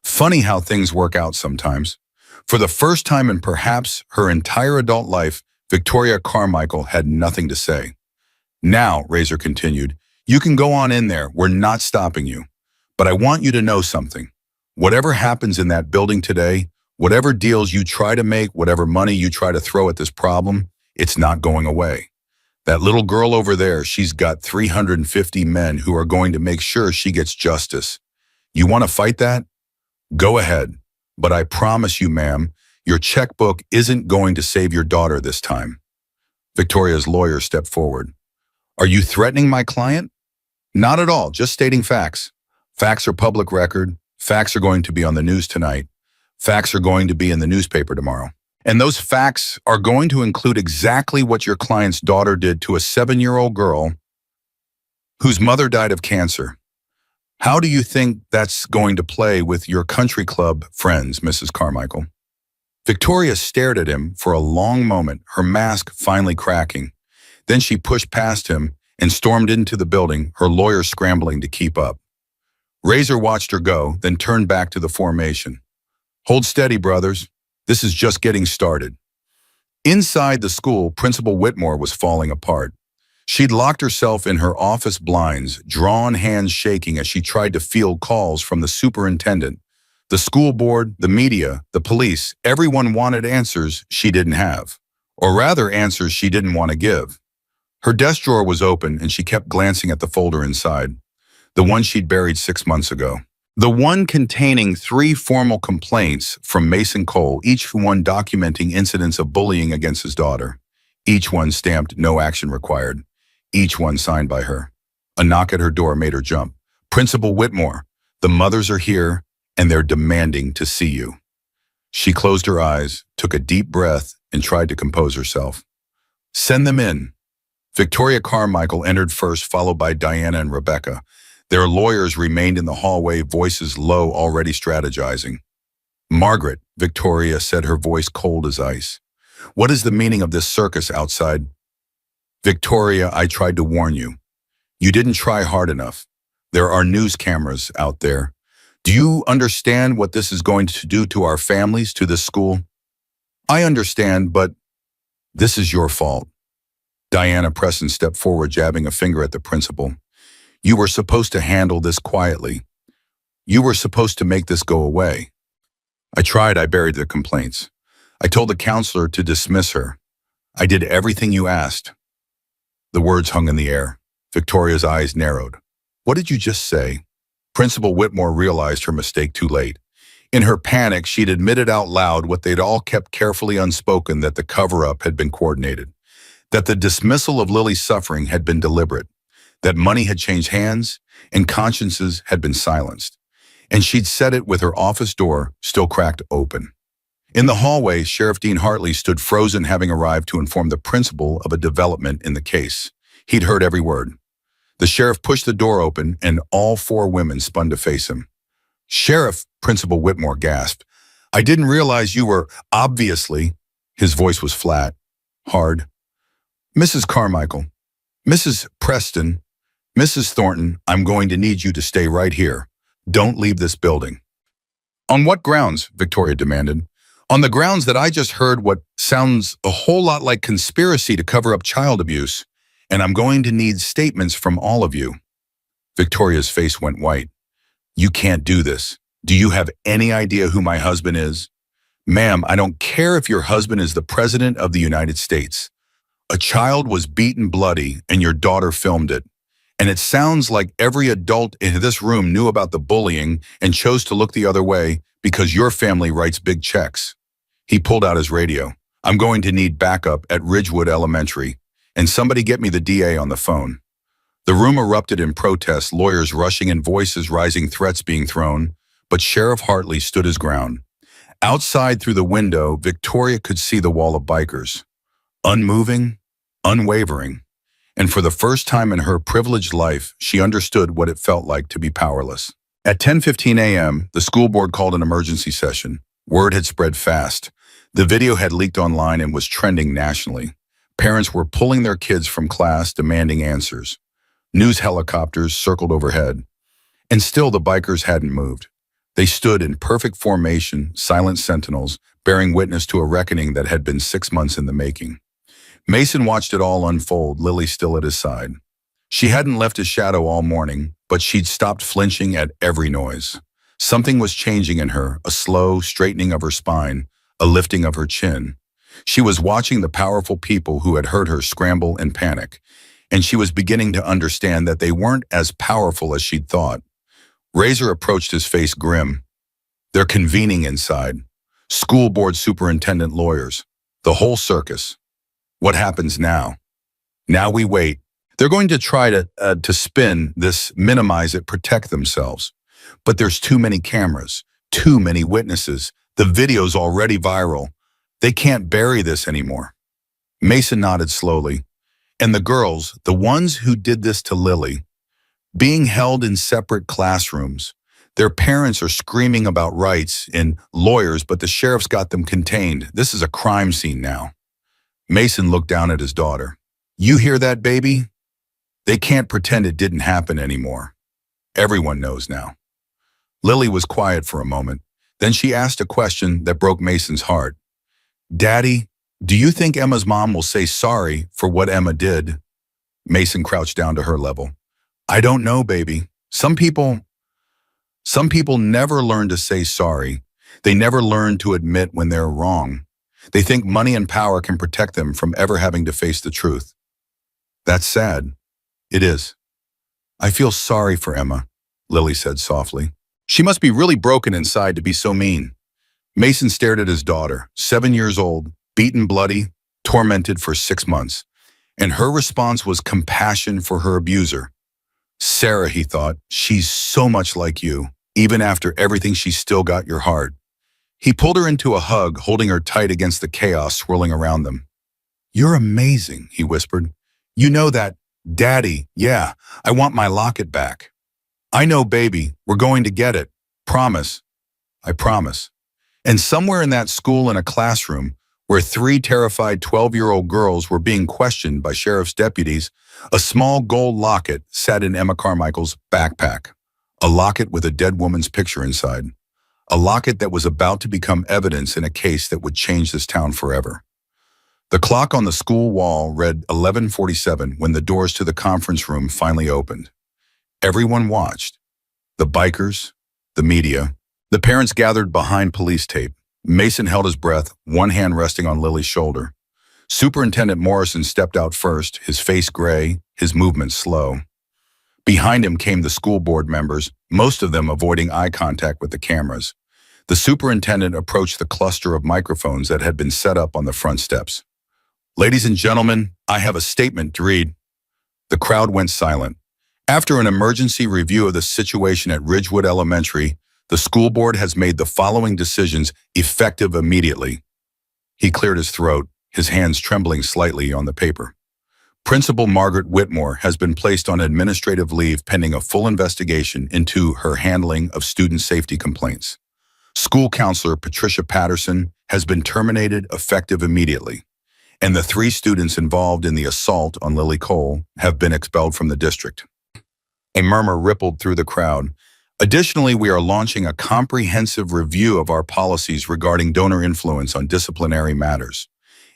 Funny how things work out sometimes." For the first time in perhaps her entire adult life, Victoria Carmichael had nothing to say. "Now," Razor continued, "you can go on in there. We're not stopping you. But I want you to know something. Whatever happens in that building today, whatever deals you try to make, whatever money you try to throw at this problem, it's not going away. That little girl over there, she's got 350 men who are going to make sure she gets justice. You want to fight that? Go ahead. But I promise you, ma'am, your checkbook isn't going to save your daughter this time." Victoria's lawyer stepped forward. "Are you threatening my client?" "Not at all, just stating facts. Facts are public record. Facts are going to be on the news tonight. Facts are going to be in the newspaper tomorrow. And those facts are going to include exactly what your client's daughter did to a 7-year-old girl whose mother died of cancer. How do you think that's going to play with your country club friends, Mrs. Carmichael?" Victoria stared at him for a long moment, her mask finally cracking. Then she pushed past him and stormed into the building, her lawyer scrambling to keep up. Razor watched her go, then turned back to the formation. "Hold steady, brothers. This is just getting started." Inside the school, Principal Whitmore was falling apart. She'd locked herself in her office blinds, drawn hands shaking as she tried to field calls from the superintendent, the school board, the media, the police. Everyone wanted answers she didn't have, or rather answers she didn't want to give. Her desk drawer was open and she kept glancing at the folder inside, the one she'd buried 6 months ago. The one containing 3 formal complaints from Mason Cole, each one documenting incidents of bullying against his daughter. Each one stamped "no action required." Each one signed by her. A knock at her door made her jump. "Principal Whitmore, the mothers are here and they're demanding to see you." She closed her eyes, took a deep breath, and tried to compose herself. "Send them in." Victoria Carmichael entered first, followed by Diana and Rebecca. Their lawyers remained in the hallway, voices low, already strategizing. "Margaret," Victoria said, her voice cold as ice. "What is the meaning of this circus outside?" "Victoria, I tried to warn you. You didn't try hard enough. There are news cameras out there. Do you understand what this is going to do to our families, to this school?" "I understand, but this is your fault." Diana Preston stepped forward, jabbing a finger at the principal. "You were supposed to handle this quietly. You were supposed to make this go away." "I tried. I buried the complaints. I told the counselor to dismiss her. I did everything you asked." The words hung in the air. Victoria's eyes narrowed. "What did you just say?" Principal Whitmore realized her mistake too late. In her panic, she'd admitted out loud what they'd all kept carefully unspoken, that the cover-up had been coordinated, that the dismissal of Lily's suffering had been deliberate, that money had changed hands and consciences had been silenced. And she'd said it with her office door still cracked open. In the hallway, Sheriff Dean Hartley stood frozen, having arrived to inform the principal of a development in the case. He'd heard every word. The sheriff pushed the door open, and all four women spun to face him. "Sheriff," Principal Whitmore gasped, "I didn't realize you were obviously—" His voice was flat, hard. "Mrs. Carmichael, Mrs. Preston, Mrs. Thornton, I'm going to need you to stay right here. Don't leave this building." "On what grounds?" Victoria demanded. "On the grounds that I just heard what sounds a whole lot like conspiracy to cover up child abuse, and I'm going to need statements from all of you." Victoria's face went white. "You can't do this. Do you have any idea who my husband is?" "Ma'am, I don't care if your husband is the President of the United States. A child was beaten bloody and your daughter filmed it. And it sounds like every adult in this room knew about the bullying and chose to look the other way because your family writes big checks." He pulled out his radio. "I'm going to need backup at Ridgewood Elementary, and somebody get me the DA on the phone." The room erupted in protest, lawyers rushing and voices rising, threats being thrown, but Sheriff Hartley stood his ground. Outside through the window, Victoria could see the wall of bikers, unmoving, unwavering, and for the first time in her privileged life, she understood what it felt like to be powerless. At 10:15 a.m., the school board called an emergency session. Word had spread fast. The video had leaked online and was trending nationally. Parents were pulling their kids from class, demanding answers. News helicopters circled overhead. And still the bikers hadn't moved. They stood in perfect formation, silent sentinels, bearing witness to a reckoning that had been 6 months in the making. Mason watched it all unfold, Lily still at his side. She hadn't left his shadow all morning, but she'd stopped flinching at every noise. Something was changing in her, a slow straightening of her spine, a lifting of her chin. She was watching the powerful people who had heard her scramble and panic, and she was beginning to understand that they weren't as powerful as she'd thought. Razor approached, his face grim. "They're convening inside. School board superintendent, lawyers, the whole circus. What happens now? Now we wait. They're going to try to spin this, minimize it, protect themselves. But there's too many cameras, too many witnesses. The video's already viral. They can't bury this anymore." Mason nodded slowly. "And the girls, the ones who did this to Lily, being held in separate classrooms. Their parents are screaming about rights and lawyers, but the sheriff's got them contained. This is a crime scene now." Mason looked down at his daughter. "You hear that, baby? They can't pretend it didn't happen anymore. Everyone knows now." Lily was quiet for a moment. Then she asked a question that broke Mason's heart. "Daddy, do you think Emma's mom will say sorry for what Emma did?" Mason crouched down to her level. "I don't know, baby. Some people never learn to say sorry. They never learn to admit when they're wrong. They think money and power can protect them from ever having to face the truth." "That's sad." "It is. I feel sorry for Emma," Lily said softly. "She must be really broken inside to be so mean." Mason stared at his daughter, 7 years old, beaten bloody, tormented for 6 months. And her response was compassion for her abuser. "Sarah," he thought, "she's so much like you. Even after everything, she's still got your heart." He pulled her into a hug, holding her tight against the chaos swirling around them. "You're amazing," he whispered. "You know that, Daddy, yeah, I want my locket back." "I know, baby, we're going to get it. Promise." "I promise." And somewhere in that school, in a classroom, where 3 terrified 12-year-old girls were being questioned by sheriff's deputies, a small gold locket sat in Emma Carmichael's backpack. A locket with a dead woman's picture inside. A locket that was about to become evidence in a case that would change this town forever. The clock on the school wall read 11:47 when the doors to the conference room finally opened. Everyone watched. The bikers, the media, the parents gathered behind police tape. Mason held his breath, one hand resting on Lily's shoulder. Superintendent Morrison stepped out first, his face gray, his movements slow. Behind him came the school board members, most of them avoiding eye contact with the cameras. The superintendent approached the cluster of microphones that had been set up on the front steps. "Ladies and gentlemen, I have a statement to read." The crowd went silent. After an emergency review of the situation at Ridgewood Elementary, the school board has made the following decisions effective immediately. He cleared his throat, his hands trembling slightly on the paper. Principal Margaret Whitmore has been placed on administrative leave pending a full investigation into her handling of student safety complaints. School counselor Patricia Patterson has been terminated effective immediately, and the 3 students involved in the assault on Lily Cole have been expelled from the district. A murmur rippled through the crowd. Additionally, we are launching a comprehensive review of our policies regarding donor influence on disciplinary matters,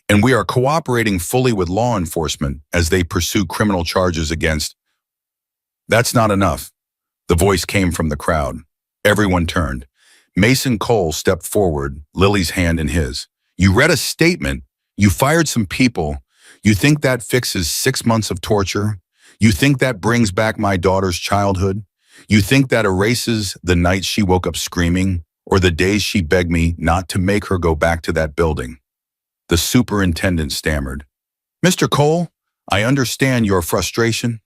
and we are cooperating fully with law enforcement as they pursue criminal charges against. That's not enough. The voice came from the crowd. Everyone turned. Mason Cole stepped forward, Lily's hand in his. "You read a statement. You fired some people. You think that fixes 6 months of torture? You think that brings back my daughter's childhood? You think that erases the nights she woke up screaming, or the days she begged me not to make her go back to that building?" The superintendent stammered. "Mr. Cole, I understand your frustration."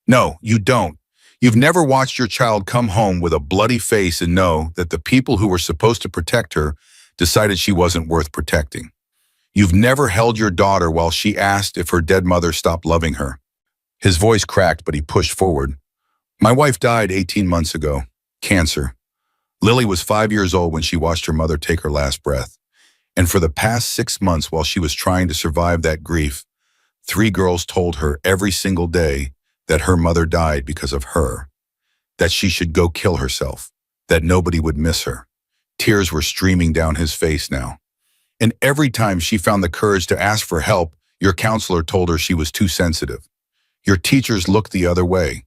"No, you don't. You've never watched your child come home with a bloody face and know that the people who were supposed to protect her decided she wasn't worth protecting. You've never held your daughter while she asked if her dead mother stopped loving her." His voice cracked, but he pushed forward. "My wife died 18 months ago. Cancer. Lily was 5 years old when she watched her mother take her last breath. And for the past 6 months while she was trying to survive that grief, 3 girls told her every single day that her mother died because of her, that she should go kill herself, that nobody would miss her." Tears were streaming down his face now. "And every time she found the courage to ask for help, your counselor told her she was too sensitive. Your teachers looked the other way.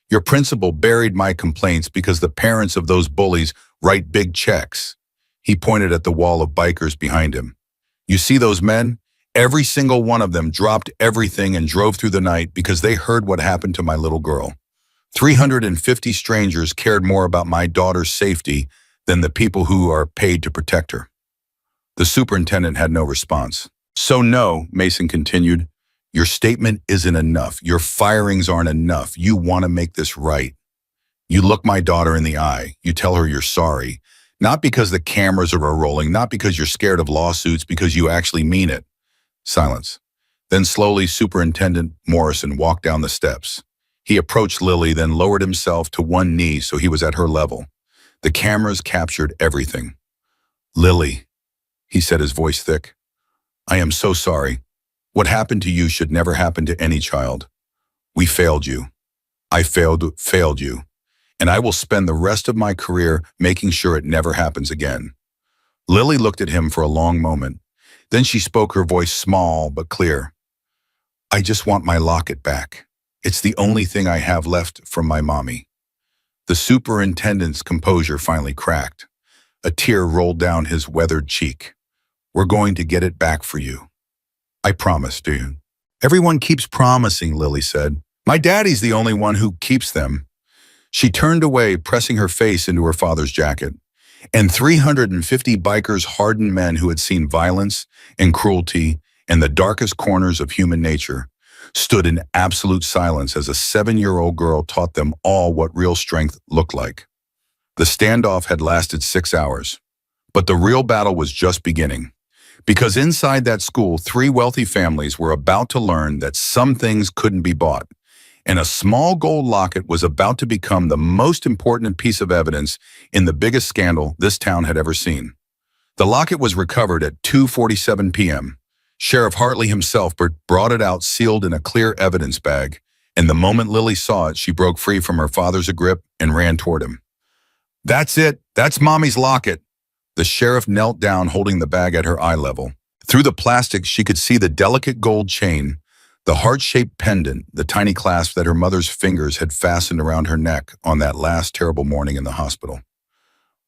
Your principal buried my complaints because the parents of those bullies write big checks." He pointed at the wall of bikers behind him. "You see those men? Every single one of them dropped everything and drove through the night because they heard what happened to my little girl. 350 strangers cared more about my daughter's safety than the people who are paid to protect her." The superintendent had no response. "So no," Mason continued, "your statement isn't enough. Your firings aren't enough. You want to make this right. You look my daughter in the eye. You tell her you're sorry. Not because the cameras are rolling, not because you're scared of lawsuits, because you actually mean it." Silence. Then slowly, Superintendent Morrison walked down the steps. He approached Lily, then lowered himself to one knee so he was at her level. The cameras captured everything. "Lily," he said, his voice thick, "I am so sorry. What happened to you should never happen to any child. We failed you. I failed you. And I will spend the rest of my career making sure it never happens again." Lily looked at him for a long moment. Then she spoke, her voice small but clear. "I just want my locket back. It's the only thing I have left from my mommy." The superintendent's composure finally cracked. A tear rolled down his weathered cheek. "We're going to get it back for you. I promise, do you?" "Everyone keeps promising," Lily said. "My daddy's the only one who keeps them." She turned away, pressing her face into her father's jacket. And 350 bikers, hardened men who had seen violence and cruelty and the darkest corners of human nature, stood in absolute silence as a 7-year-old girl taught them all what real strength looked like. The standoff had lasted 6 hours, but the real battle was just beginning. Because inside that school, 3 wealthy families were about to learn that some things couldn't be bought, and a small gold locket was about to become the most important piece of evidence in the biggest scandal this town had ever seen. The locket was recovered at 2:47 p.m. Sheriff Hartley himself brought it out sealed in a clear evidence bag, and the moment Lily saw it, she broke free from her father's grip and ran toward him. "That's it. That's Mommy's locket." The sheriff knelt down, holding the bag at her eye level. Through the plastic, she could see the delicate gold chain, the heart-shaped pendant, the tiny clasp that her mother's fingers had fastened around her neck on that last terrible morning in the hospital.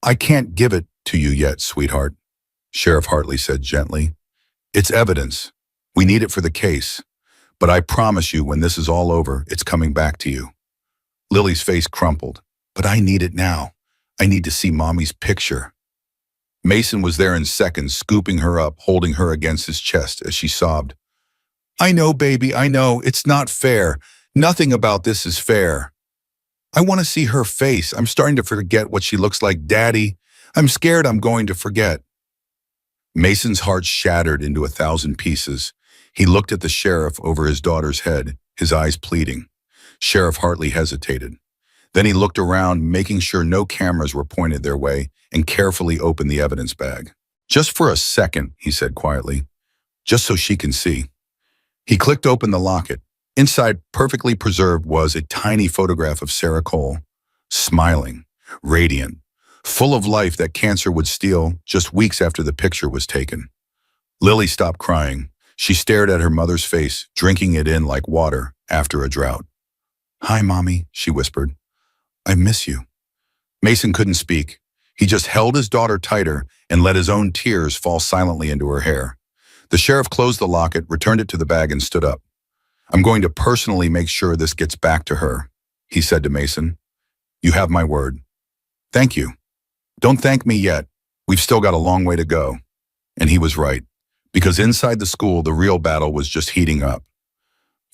"I can't give it to you yet, sweetheart," Sheriff Hartley said gently. "It's evidence. We need it for the case. But I promise you, when this is all over, it's coming back to you." Lily's face crumpled. "But I need it now. I need to see Mommy's picture." Mason was there in seconds, scooping her up, holding her against his chest as she sobbed. I know, baby, I know. It's not fair. Nothing about this is fair. I want to see her face. I'm starting to forget what she looks like, Daddy. I'm scared I'm going to forget. Mason's heart shattered into 1,000 pieces. He looked at the sheriff over his daughter's head, his eyes pleading. Sheriff Hartley hesitated. Then he looked around, making sure no cameras were pointed their way, and carefully opened the evidence bag. Just for a second, he said quietly, just so she can see. He clicked open the locket. Inside, perfectly preserved, was a tiny photograph of Sarah Cole, smiling, radiant, full of life that cancer would steal just weeks after the picture was taken. Lily stopped crying. She stared at her mother's face, drinking it in like water after a drought. Hi, Mommy, she whispered. I miss you. Mason couldn't speak. He just held his daughter tighter and let his own tears fall silently into her hair. The sheriff closed the locket, returned it to the bag, and stood up. I'm going to personally make sure this gets back to her, he said to Mason. You have my word. Thank you. Don't thank me yet. We've still got a long way to go. And he was right, because inside the school, the real battle was just heating up.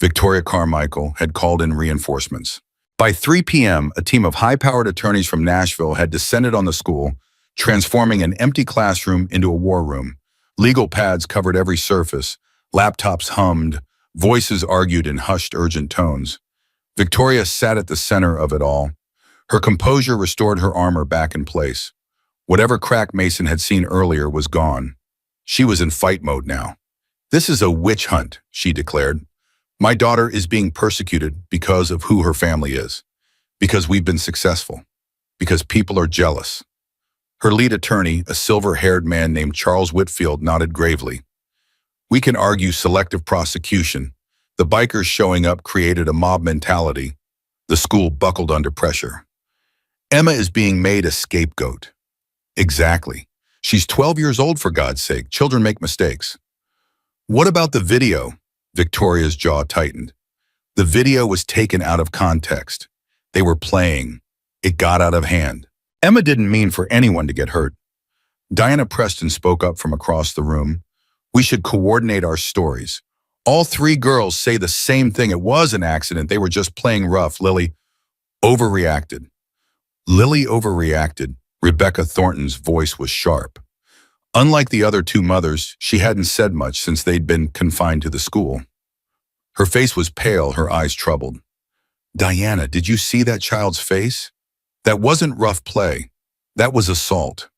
Victoria Carmichael had called in reinforcements. By 3 p.m., a team of high-powered attorneys from Nashville had descended on the school, transforming an empty classroom into a war room. Legal pads covered every surface, laptops hummed, voices argued in hushed, urgent tones. Victoria sat at the center of it all. Her composure restored her armor back in place. Whatever crack Mason had seen earlier was gone. She was in fight mode now. This is a witch hunt, she declared. My daughter is being persecuted because of who her family is, because we've been successful, because people are jealous. Her lead attorney, a silver-haired man named Charles Whitfield, nodded gravely. We can argue selective prosecution. The bikers showing up created a mob mentality. The school buckled under pressure. Emma is being made a scapegoat. Exactly. She's 12 years old, for God's sake. Children make mistakes. What about the video? Victoria's jaw tightened. The video was taken out of context. They were playing. It got out of hand. Emma didn't mean for anyone to get hurt. Diana Preston spoke up from across the room. We should coordinate our stories. All 3 girls say the same thing. It was an accident. They were just playing rough. Lily overreacted. Rebecca Thornton's voice was sharp. Unlike the other 2 mothers, she hadn't said much since they'd been confined to the school. Her face was pale, her eyes troubled. Diana, did you see that child's face? That wasn't rough play. That was assault.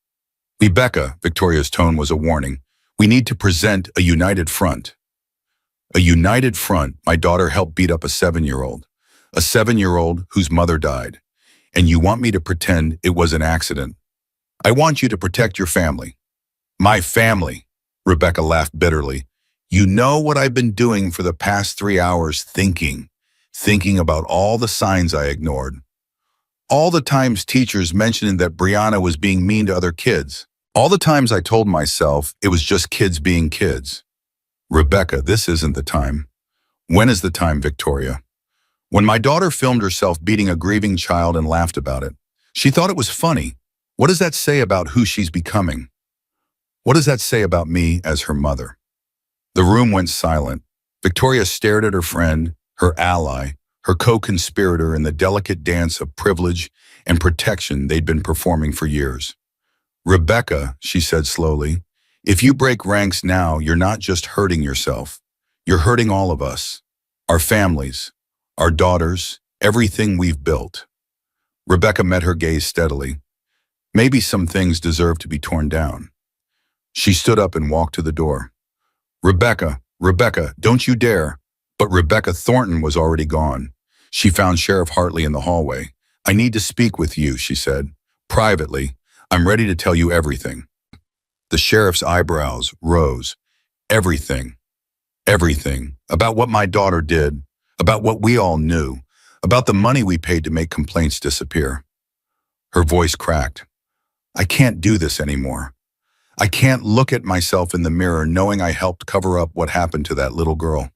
Rebecca, Victoria's tone was a warning. We need to present a united front. A united front. My daughter helped beat up a 7-year-old. A 7-year-old whose mother died. And you want me to pretend it was an accident. I want you to protect your family. My family, Rebecca laughed bitterly. You know what I've been doing for the past 3 hours, thinking about all the signs I ignored. All the times teachers mentioned that Brianna was being mean to other kids. All the times I told myself it was just kids being kids. Rebecca, this isn't the time. When is the time, Victoria? When my daughter filmed herself beating a grieving child and laughed about it, she thought it was funny. What does that say about who she's becoming? What does that say about me as her mother? The room went silent. Victoria stared at her friend, her ally, her co-conspirator in the delicate dance of privilege and protection they'd been performing for years. Rebecca, she said slowly, if you break ranks now, you're not just hurting yourself. You're hurting all of us, our families, our daughters, everything we've built. Rebecca met her gaze steadily. Maybe some things deserve to be torn down. She stood up and walked to the door. Rebecca, don't you dare. But Rebecca Thornton was already gone. She found Sheriff Hartley in the hallway. I need to speak with you, she said. Privately, I'm ready to tell you everything. The sheriff's eyebrows rose. Everything. Everything. About what my daughter did. About what we all knew. About the money we paid to make complaints disappear. Her voice cracked. I can't do this anymore. I can't look at myself in the mirror knowing I helped cover up what happened to that little girl.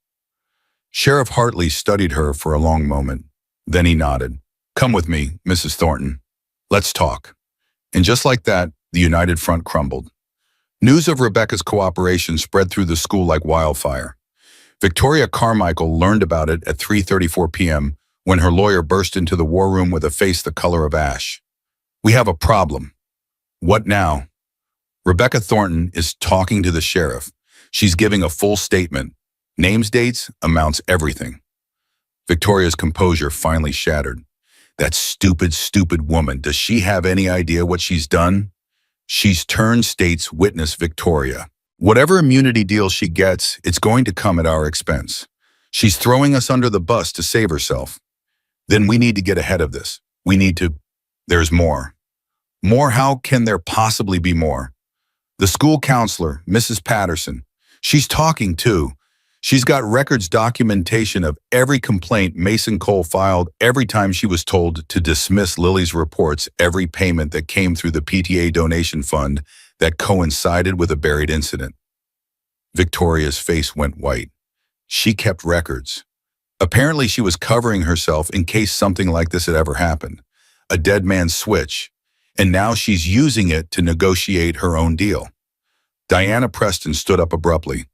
Sheriff Hartley studied her for a long moment. Then he nodded. Come with me, Mrs. Thornton. Let's talk. And just like that, the United Front crumbled. News of Rebecca's cooperation spread through the school like wildfire. Victoria Carmichael learned about it at 3:34 p.m. when her lawyer burst into the war room with a face the color of ash. "We have a problem." "What now?" "Rebecca Thornton is talking to the sheriff. She's giving a full statement. Names, dates, amounts, everything." Victoria's composure finally shattered. "That stupid, stupid woman. Does she have any idea what she's done?" "She's turned state's witness, Victoria. Whatever immunity deal she gets, it's going to come at our expense. She's throwing us under the bus to save herself. Then we need to get ahead of this. We need to..." "There's more." "More? How can there possibly be more?" "The school counselor, Mrs. Patterson. She's talking too. She's got records documentation of every complaint Mason Cole filed, every time she was told to dismiss Lily's reports, every payment that came through the PTA donation fund that coincided with a buried incident." Victoria's face went white. She kept records. Apparently she was covering herself in case something like this had ever happened. A dead man's switch. And now she's using it to negotiate her own deal. Diana Preston stood up abruptly.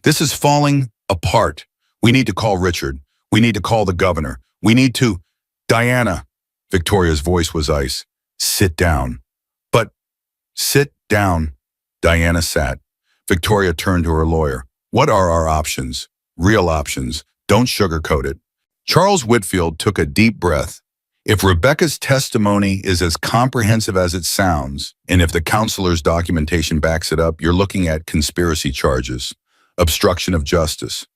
"This is falling apart. We need to call Richard. We need to call the governor. We need to..." "Diana." Victoria's voice was ice. "Sit down." "But..." "Sit down." Diana sat. Victoria turned to her lawyer. "What are our options? Real options. Don't sugarcoat it." Charles Whitfield took a deep breath. "If Rebecca's testimony is as comprehensive as it sounds, and if the counselor's documentation backs it up, you're looking at conspiracy charges, obstruction of justice,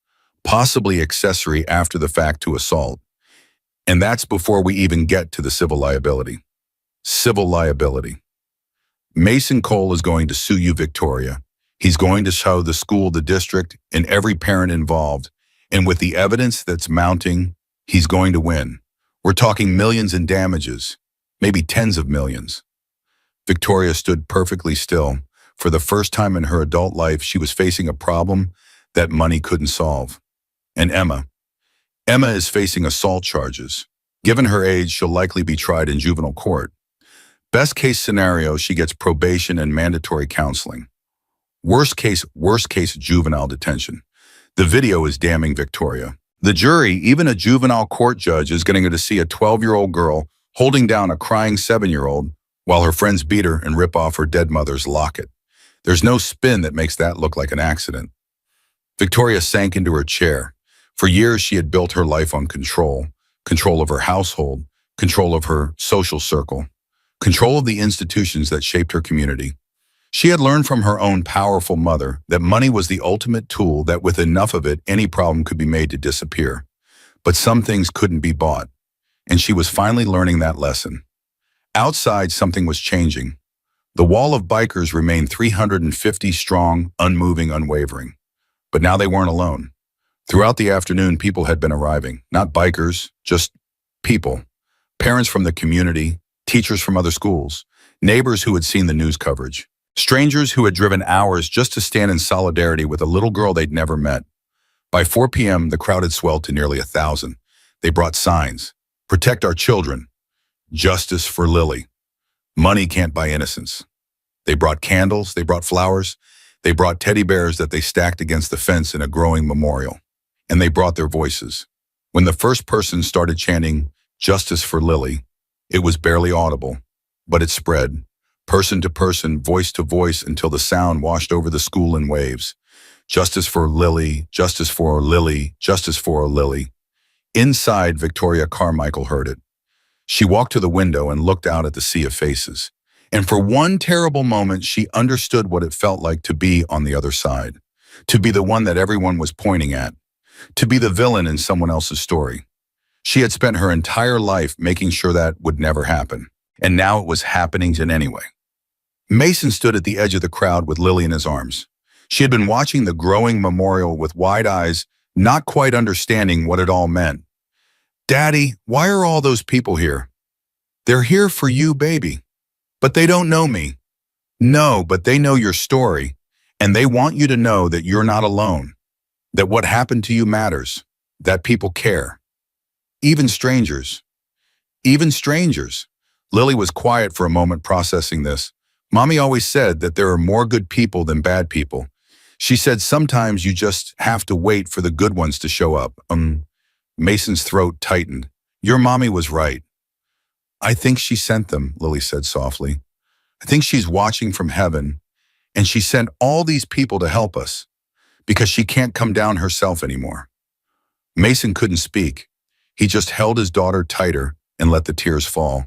possibly accessory after the fact to assault. And that's before we even get to the civil liability." Civil liability. "Mason Cole is going to sue you, Victoria. He's going to show the school, the district, and every parent involved. And with the evidence that's mounting, he's going to win. We're talking millions in damages, maybe tens of millions." Victoria stood perfectly still. For the first time in her adult life, she was facing a problem that money couldn't solve. And Emma is facing assault charges. Given her age, she'll likely be tried in juvenile court. Best case scenario, she gets probation and mandatory counseling. Worst case, juvenile detention. The video is damning Victoria. The jury, even a juvenile court judge, is getting to see a 12-year-old girl holding down a crying 7-year-old while her friends beat her and rip off her dead mother's locket. There's no spin that makes that look like an accident. Victoria sank into her chair. For years, she had built her life on control of her household, control of her social circle, control of the institutions that shaped her community. She had learned from her own powerful mother that money was the ultimate tool, that with enough of it, any problem could be made to disappear. But some things couldn't be bought, and she was finally learning that lesson. Outside, something was changing. The wall of bikers remained 350 strong, unmoving, unwavering. But now they weren't alone. Throughout the afternoon, people had been arriving. Not bikers, just people. Parents from the community, teachers from other schools, neighbors who had seen the news coverage. Strangers who had driven hours just to stand in solidarity with a little girl they'd never met. By 4 p.m., the crowd had swelled to nearly 1,000. They brought signs. "Protect our children." "Justice for Lily." "Money can't buy innocence." They brought candles, they brought flowers, they brought teddy bears that they stacked against the fence in a growing memorial. And they brought their voices. When the first person started chanting, "Justice for Lily," it was barely audible, but it spread. Person to person, voice to voice, until the sound washed over the school in waves. "Justice for Lily, justice for Lily, justice for Lily." Inside, Victoria Carmichael heard it. She walked to the window and looked out at the sea of faces. And for one terrible moment, she understood what it felt like to be on the other side, to be the one that everyone was pointing at, to be the villain in someone else's story. She had spent her entire life making sure that would never happen, and now it was happening anyway. Mason stood at the edge of the crowd with Lily in his arms. She had been watching the growing memorial with wide eyes, not quite understanding what it all meant. "Daddy, why are all those people here?" "They're here for you, baby. But they don't know me." "No, but they know your story, and they want you to know that you're not alone, that what happened to you matters, that people care. Even strangers." Even strangers. Lily was quiet for a moment, processing this. Mommy always said that there are more good people than bad people. She said sometimes you just have to wait for the good ones to show up. Mason's throat tightened. Your mommy was right. I think she sent them, Lily said softly. I think she's watching from heaven, and she sent all these people to help us because she can't come down herself anymore. Mason couldn't speak. He just held his daughter tighter and let the tears fall.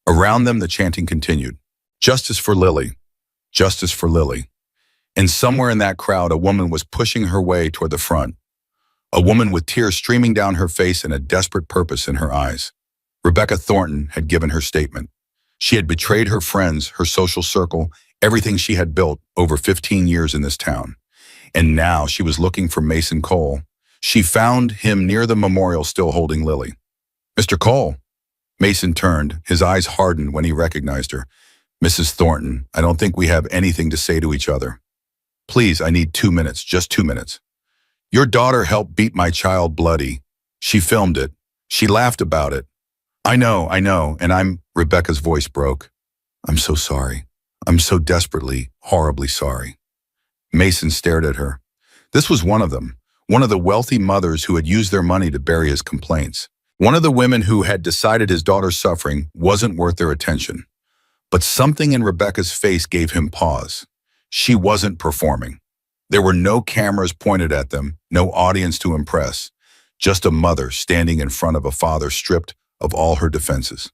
Around them, the chanting continued. Justice for Lily. Justice for Lily. And somewhere in that crowd, a woman was pushing her way toward the front. A woman with tears streaming down her face and a desperate purpose in her eyes. Rebecca Thornton had given her statement. She had betrayed her friends, her social circle, everything she had built over 15 years in this town. And now she was looking for Mason Cole. She found him near the memorial still holding Lily. Mr. Cole. Mason turned, his eyes hardened when he recognized her. Mrs. Thornton, I don't think we have anything to say to each other. Please, I need 2 minutes, just 2 minutes. Your daughter helped beat my child bloody. She filmed it. She laughed about it. I know, and Rebecca's voice broke. I'm so sorry. I'm so desperately, horribly sorry. Mason stared at her. This was one of them, one of the wealthy mothers who had used their money to bury his complaints. One of the women who had decided his daughter's suffering wasn't worth their attention. But something in Rebecca's face gave him pause. She wasn't performing. There were no cameras pointed at them, no audience to impress, just a mother standing in front of a father stripped of all her defenses.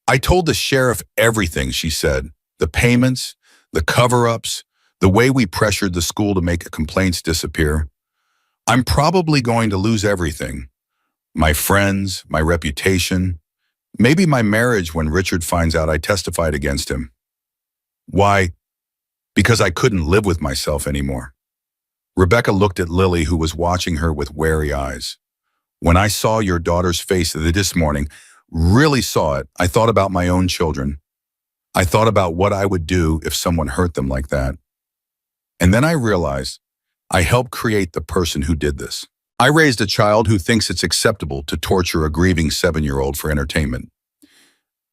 I told the sheriff everything, she said. The payments, the cover-ups, the way we pressured the school to make complaints disappear. I'm probably going to lose everything. My friends, my reputation, maybe my marriage when Richard finds out I testified against him. Why? Because I couldn't live with myself anymore. Rebecca looked at Lily, who was watching her with wary eyes. When I saw your daughter's face this morning, really saw it, I thought about my own children. I thought about what I would do if someone hurt them like that. And then I realized I helped create the person who did this. I raised a child who thinks it's acceptable to torture a grieving 7-year-old for entertainment.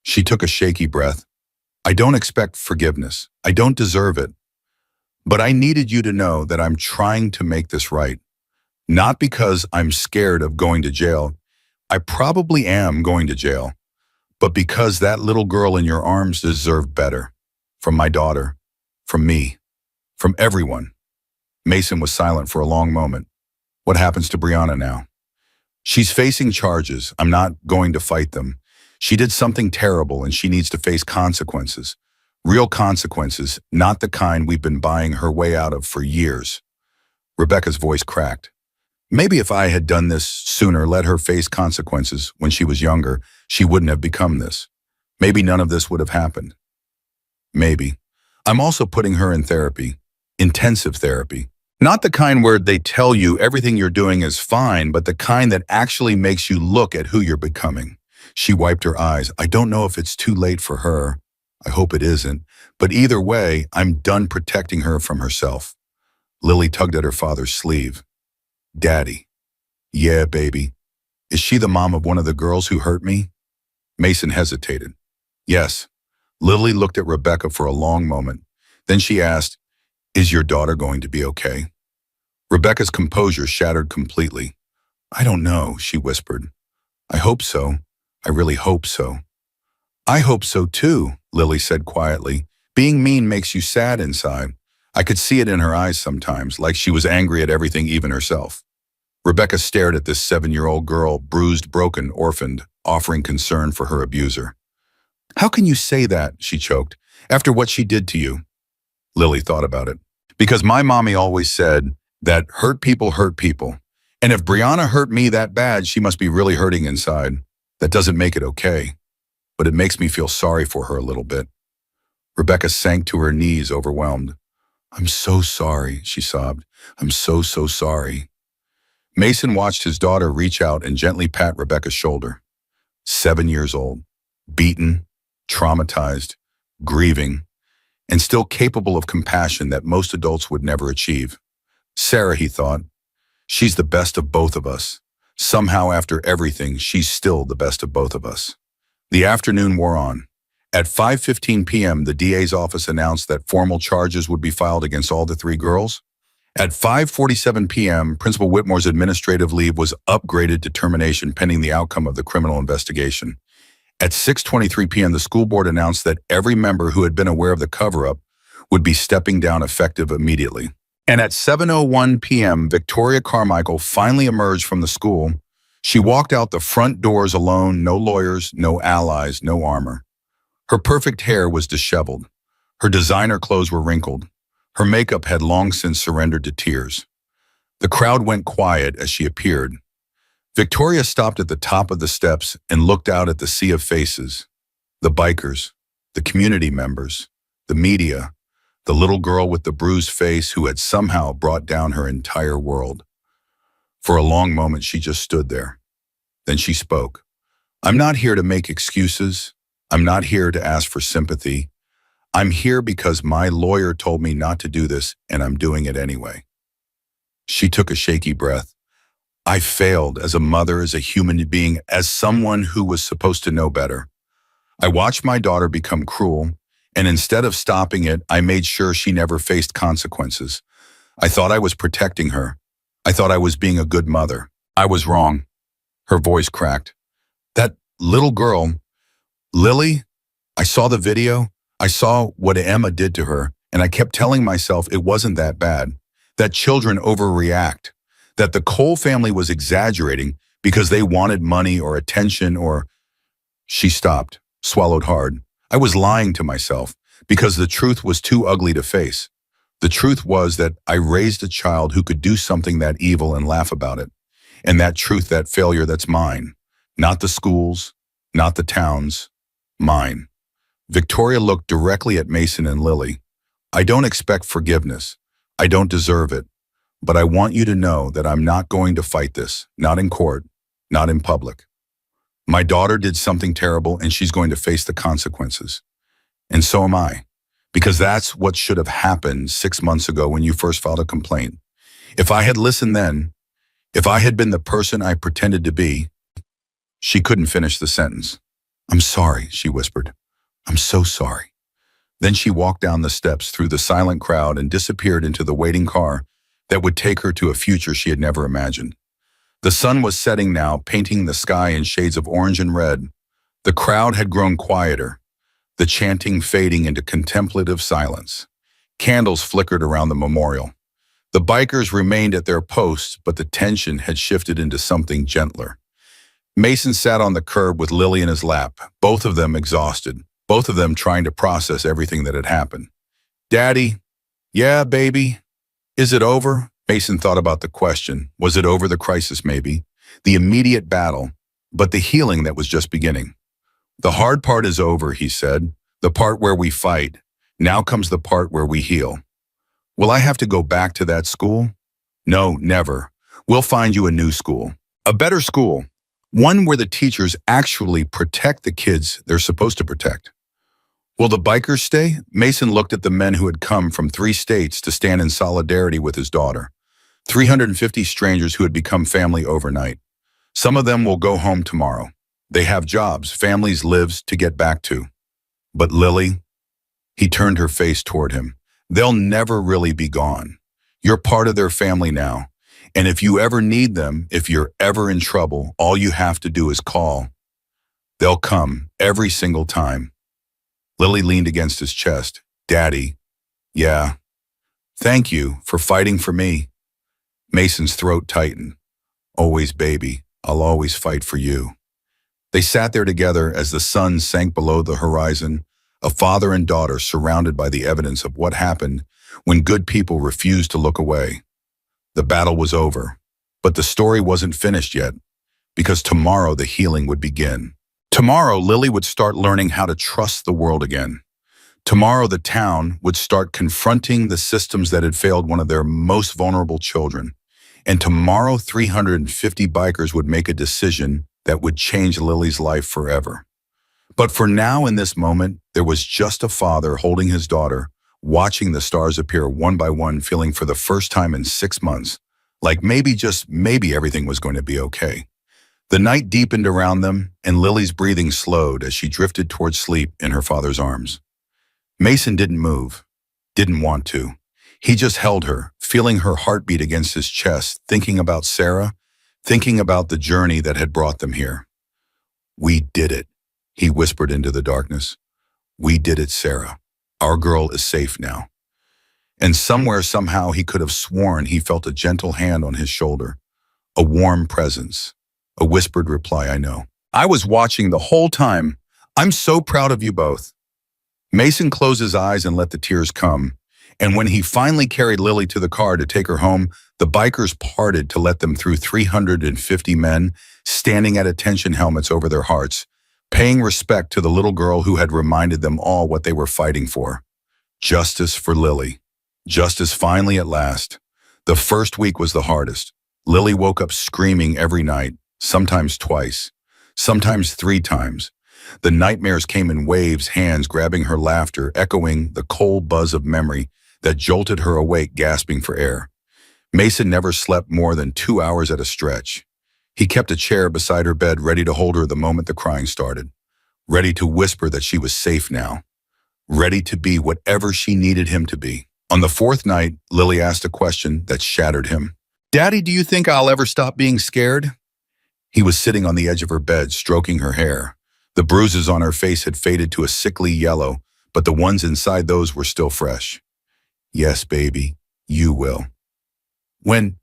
She took a shaky breath. I don't expect forgiveness. I don't deserve it. But I needed you to know that I'm trying to make this right. Not because I'm scared of going to jail. I probably am going to jail. But because that little girl in your arms deserved better. From my daughter. From me. From everyone. Mason was silent for a long moment. What happens to Brianna now? She's facing charges. I'm not going to fight them. She did something terrible and she needs to face consequences. Real consequences, not the kind we've been buying her way out of for years. Rebecca's voice cracked. Maybe if I had done this sooner, let her face consequences when she was younger, she wouldn't have become this. Maybe none of this would have happened. Maybe. I'm also putting her in therapy. Intensive therapy. Not the kind where they tell you everything you're doing is fine, but the kind that actually makes you look at who you're becoming. She wiped her eyes. I don't know if it's too late for her. I hope it isn't. But either way, I'm done protecting her from herself. Lily tugged at her father's sleeve. Daddy. Yeah, baby. Is she the mom of one of the girls who hurt me? Mason hesitated. Yes. Lily looked at Rebecca for a long moment. Then she asked, is your daughter going to be okay? Rebecca's composure shattered completely. I don't know, she whispered. I hope so. I really hope so. I hope so too, Lily said quietly. Being mean makes you sad inside. I could see it in her eyes sometimes, like she was angry at everything, even herself. Rebecca stared at this 7-year-old girl, bruised, broken, orphaned, offering concern for her abuser. How can you say that, she choked, after what she did to you? Lily thought about it. Because my mommy always said that hurt people hurt people. And if Brianna hurt me that bad, she must be really hurting inside. That doesn't make it okay. But it makes me feel sorry for her a little bit. Rebecca sank to her knees, overwhelmed. I'm so sorry, she sobbed. I'm so sorry. Mason watched his daughter reach out and gently pat Rebecca's shoulder. 7 years old, beaten, traumatized, grieving, and still capable of compassion that most adults would never achieve. Sarah, he thought, she's the best of both of us. Somehow, after everything, she's still the best of both of us. The afternoon wore on. At 5:15 p.m., the DA's office announced that formal charges would be filed against all the three girls. At 5:47 p.m., Principal Whitmore's administrative leave was upgraded to termination pending the outcome of the criminal investigation. At 6:23 p.m., the school board announced that every member who had been aware of the cover-up would be stepping down effective immediately. And at 7:01 p.m., Victoria Carmichael finally emerged from the school. She walked out the front doors alone, no lawyers, no allies, no armor. Her perfect hair was disheveled. Her designer clothes were wrinkled. Her makeup had long since surrendered to tears. The crowd went quiet as she appeared. Victoria stopped at the top of the steps and looked out at the sea of faces. The bikers, the community members, the media, the little girl with the bruised face who had somehow brought down her entire world. For a long moment, she just stood there. Then she spoke. "I'm not here to make excuses. I'm not here to ask for sympathy. I'm here because my lawyer told me not to do this, and I'm doing it anyway." She took a shaky breath. "I failed as a mother, as a human being, as someone who was supposed to know better. I watched my daughter become cruel, and instead of stopping it, I made sure she never faced consequences. I thought I was protecting her. I thought I was being a good mother. I was wrong." Her voice cracked. "That little girl, Lily, I saw the video. I saw what Emma did to her, and I kept telling myself it wasn't that bad, that children overreact, that the Cole family was exaggerating because they wanted money or attention or—" She stopped, swallowed hard. I was lying to myself because the truth was too ugly to face. The truth was that I raised a child who could do something that evil and laugh about it. And that truth, that failure, that's mine. Not the schools, not the towns, mine. Victoria looked directly at Mason and Lily. "I don't expect forgiveness. I don't deserve it. But I want you to know that I'm not going to fight this, not in court, not in public. My daughter did something terrible and she's going to face the consequences. And so am I. Because that's what should have happened 6 months ago when you first filed a complaint. If I had listened then, if I had been the person I pretended to be—" She couldn't finish the sentence. "I'm sorry," she whispered. "I'm so sorry." Then she walked down the steps through the silent crowd and disappeared into the waiting car that would take her to a future she had never imagined. The sun was setting now, painting the sky in shades of orange and red. The crowd had grown quieter, the chanting fading into contemplative silence. Candles flickered around the memorial. The bikers remained at their posts, but the tension had shifted into something gentler. Mason sat on the curb with Lily in his lap, both of them exhausted, both of them trying to process everything that had happened. "Daddy, yeah, baby, is it over?" Mason thought about the question. Was it over, the crisis maybe? The immediate battle, but the healing that was just beginning. "The hard part is over," he said. "The part where we fight. Now comes the part where we heal." "Will I have to go back to that school?" "No, never. We'll find you a new school. A better school. One where the teachers actually protect the kids they're supposed to protect." "Will the bikers stay?" Mason looked at the men who had come from 3 states to stand in solidarity with his daughter. 350 strangers who had become family overnight. "Some of them will go home tomorrow. They have jobs, families, lives to get back to. But Lily," he turned her face toward him, "they'll never really be gone. You're part of their family now. And if you ever need them, if you're ever in trouble, all you have to do is call. They'll come every single time." Lily leaned against his chest. "Daddy, yeah. Thank you for fighting for me." Mason's throat tightened. "Always, baby. I'll always fight for you." They sat there together as the sun sank below the horizon, a father and daughter surrounded by the evidence of what happened when good people refused to look away. The battle was over, but the story wasn't finished yet, because tomorrow the healing would begin. Tomorrow, Lily would start learning how to trust the world again. Tomorrow, the town would start confronting the systems that had failed one of their most vulnerable children. And tomorrow, 350 bikers would make a decision that would change Lily's life forever. But for now, in this moment, there was just a father holding his daughter, watching the stars appear one by one, feeling for the first time in 6 months, like maybe, just maybe, everything was going to be okay. The night deepened around them, and Lily's breathing slowed as she drifted towards sleep in her father's arms. Mason didn't move, didn't want to. He just held her, feeling her heartbeat against his chest, thinking about Sarah, thinking about the journey that had brought them here. "We did it," he whispered into the darkness. "We did it, Sarah. Our girl is safe now." And somewhere, somehow, he could have sworn he felt a gentle hand on his shoulder, a warm presence, a whispered reply, "I know. I was watching the whole time. I'm so proud of you both." Mason closed his eyes and let the tears come. And when he finally carried Lily to the car to take her home, the bikers parted to let them through 350 men, standing at attention helmets over their hearts, paying respect to the little girl who had reminded them all what they were fighting for. Justice for Lily. Justice finally at last. The first week was the hardest. Lily woke up screaming every night, sometimes twice, sometimes 3 times. The nightmares came in waves, hands grabbing her laughter, echoing the cold buzz of memory that jolted her awake, gasping for air. Mason never slept more than 2 hours at a stretch. He kept a chair beside her bed, ready to hold her the moment the crying started, ready to whisper that she was safe now, ready to be whatever she needed him to be. On the 4th night, Lily asked a question that shattered him. "Daddy, do you think I'll ever stop being scared?" He was sitting on the edge of her bed, stroking her hair. The bruises on her face had faded to a sickly yellow, but the ones inside those were still fresh. "Yes, baby, you will." "When?"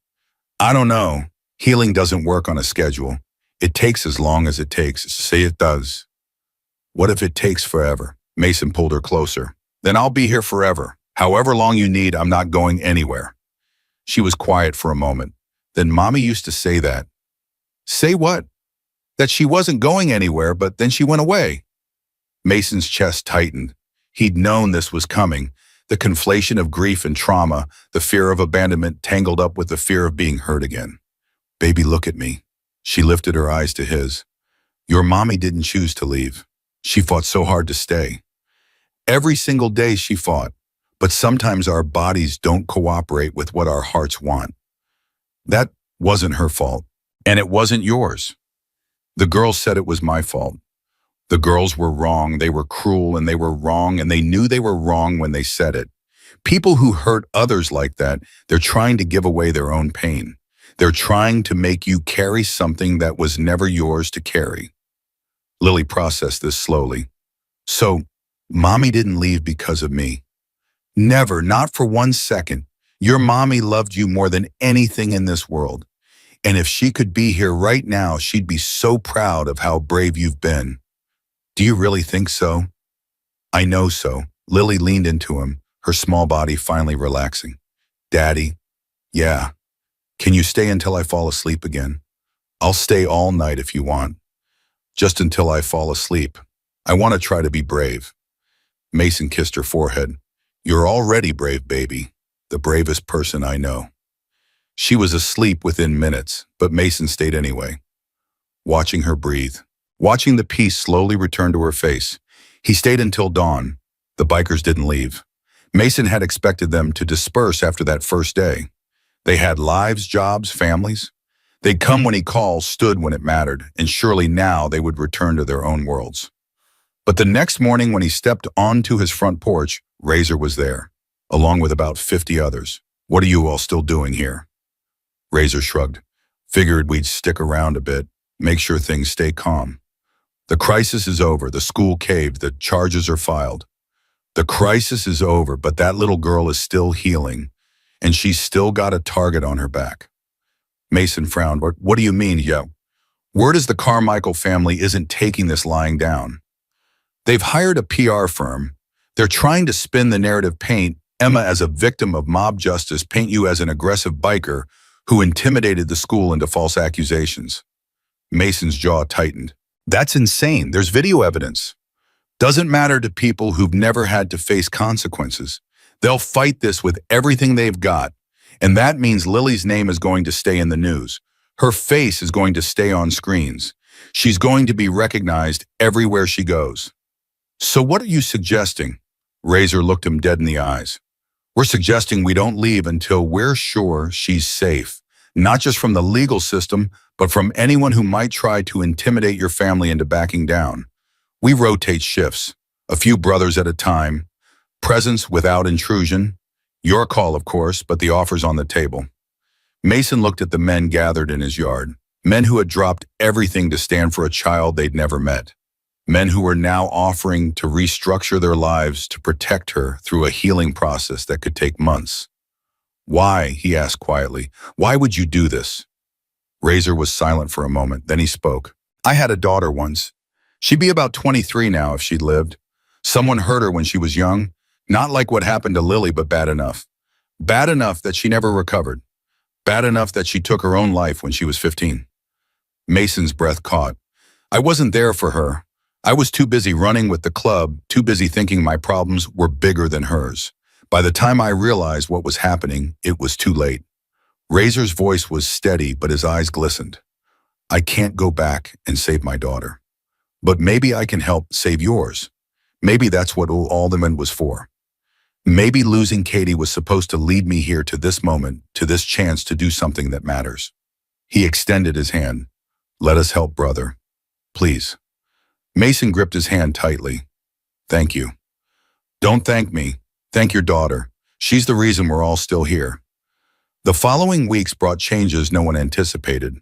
"I don't know. Healing doesn't work on a schedule. It takes as long as it takes. Say it does." "What if it takes forever?" Mason pulled her closer. "Then I'll be here forever. However long you need, I'm not going anywhere." She was quiet for a moment. "Then Mommy used to say that." "Say what?" "That she wasn't going anywhere, but then she went away." Mason's chest tightened. He'd known this was coming. The conflation of grief and trauma, the fear of abandonment tangled up with the fear of being hurt again. "Baby, look at me." She lifted her eyes to his. "Your mommy didn't choose to leave. She fought so hard to stay. Every single day she fought. But sometimes our bodies don't cooperate with what our hearts want. That wasn't her fault. And it wasn't yours. The girls said it was my fault. The girls were wrong, they were cruel, and they were wrong, and they knew they were wrong when they said it. People who hurt others like that, they're trying to give away their own pain. They're trying to make you carry something that was never yours to carry." Lily processed this slowly. "So, Mommy didn't leave because of me?" "Never, not for 1 second. Your mommy loved you more than anything in this world. And if she could be here right now, she'd be so proud of how brave you've been." "Do you really think so?" "I know so." Lily leaned into him, her small body finally relaxing. "Daddy, yeah. Can you stay until I fall asleep again?" "I'll stay all night if you want. Just until I fall asleep. I want to try to be brave." Mason kissed her forehead. "You're already brave, baby. The bravest person I know." She was asleep within minutes, but Mason stayed anyway, watching her breathe, watching the peace slowly return to her face. He stayed until dawn. The bikers didn't leave. Mason had expected them to disperse after that first day. They had lives, jobs, families. They'd come when he called, stood when it mattered, and surely now they would return to their own worlds. But the next morning when he stepped onto his front porch, Razor was there, along with about 50 others. "What are you all still doing here?" Razor shrugged. "Figured we'd stick around a bit, make sure things stay calm. The crisis is over, the school caved, the charges are filed. The crisis is over, but that little girl is still healing, and she's still got a target on her back." Mason frowned. What do you mean, yo? "Word is the Carmichael family isn't taking this lying down. They've hired a PR firm. They're trying to spin the narrative, paint Emma as a victim of mob justice, paint you as an aggressive biker who intimidated the school into false accusations." Mason's jaw tightened. "That's insane. There's video evidence." "Doesn't matter to people who've never had to face consequences. They'll fight this with everything they've got. And that means Lily's name is going to stay in the news. Her face is going to stay on screens. She's going to be recognized everywhere she goes." "So what are you suggesting?" Razor looked him dead in the eyes. "We're suggesting we don't leave until we're sure she's safe. Not just from the legal system, but from anyone who might try to intimidate your family into backing down. We rotate shifts, a few brothers at a time, presence without intrusion. Your call, of course, but the offer's on the table. Mason looked at the men gathered in his yard, men who had dropped everything to stand for a child they'd never met, men who were now offering to restructure their lives to protect her through a healing process that could take months. Why, he asked quietly, why would you do this? Razor was silent for a moment, then he spoke. I had a daughter once. She'd be about 23 now if she'd lived. Someone hurt her when she was young, not like what happened to Lily, but bad enough. Bad enough that she never recovered. Bad enough that she took her own life when she was 15. Mason's breath caught. I wasn't there for her. I was too busy running with the club, too busy thinking my problems were bigger than hers. By the time I realized what was happening, it was too late. Razor's voice was steady, but his eyes glistened. I can't go back and save my daughter. But maybe I can help save yours. Maybe that's what Alderman was for. Maybe losing Katie was supposed to lead me here to this moment, to this chance to do something that matters. He extended his hand. Let us help, brother. Please. Mason gripped his hand tightly. Thank you. Don't thank me. Thank your daughter. She's the reason we're all still here. The following weeks brought changes no one anticipated.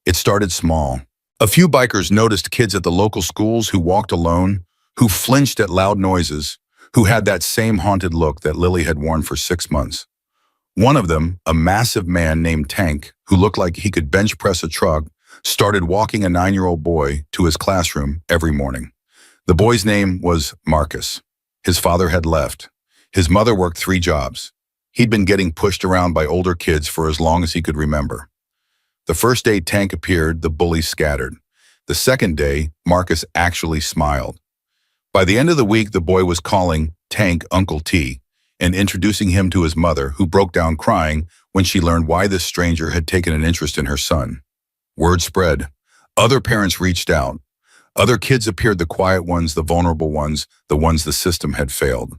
It started small. A few bikers noticed kids at the local schools who walked alone, who flinched at loud noises, who had that same haunted look that Lily had worn for 6 months. One of them, a massive man named Tank, who looked like he could bench press a truck, started walking a 9-year-old boy to his classroom every morning. The boy's name was Marcus. His father had left. His mother worked 3 jobs. He'd been getting pushed around by older kids for as long as he could remember. The first day Tank appeared, the bullies scattered. The second day, Marcus actually smiled. By the end of the week, the boy was calling Tank Uncle T and introducing him to his mother, who broke down crying when she learned why this stranger had taken an interest in her son. Word spread. Other parents reached out. Other kids appeared, the quiet ones, the vulnerable ones, the ones the system had failed.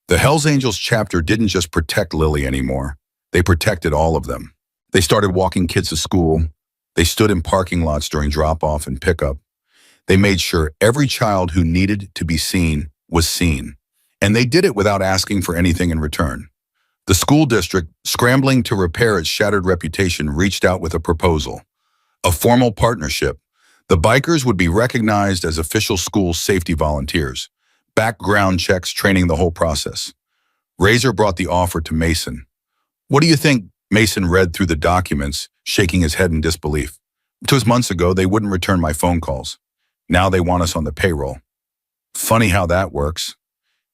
The Hells Angels chapter didn't just protect Lily anymore. They protected all of them. They started walking kids to school. They stood in parking lots during drop-off and pickup. They made sure every child who needed to be seen was seen. And they did it without asking for anything in return. The school district, scrambling to repair its shattered reputation, reached out with a proposal. A formal partnership. The bikers would be recognized as official school safety volunteers. Background checks, training, the whole process. Razor brought the offer to Mason. What do you think? Mason read through the documents, shaking his head in disbelief. 2 months ago, they wouldn't return my phone calls. Now they want us on the payroll. Funny how that works.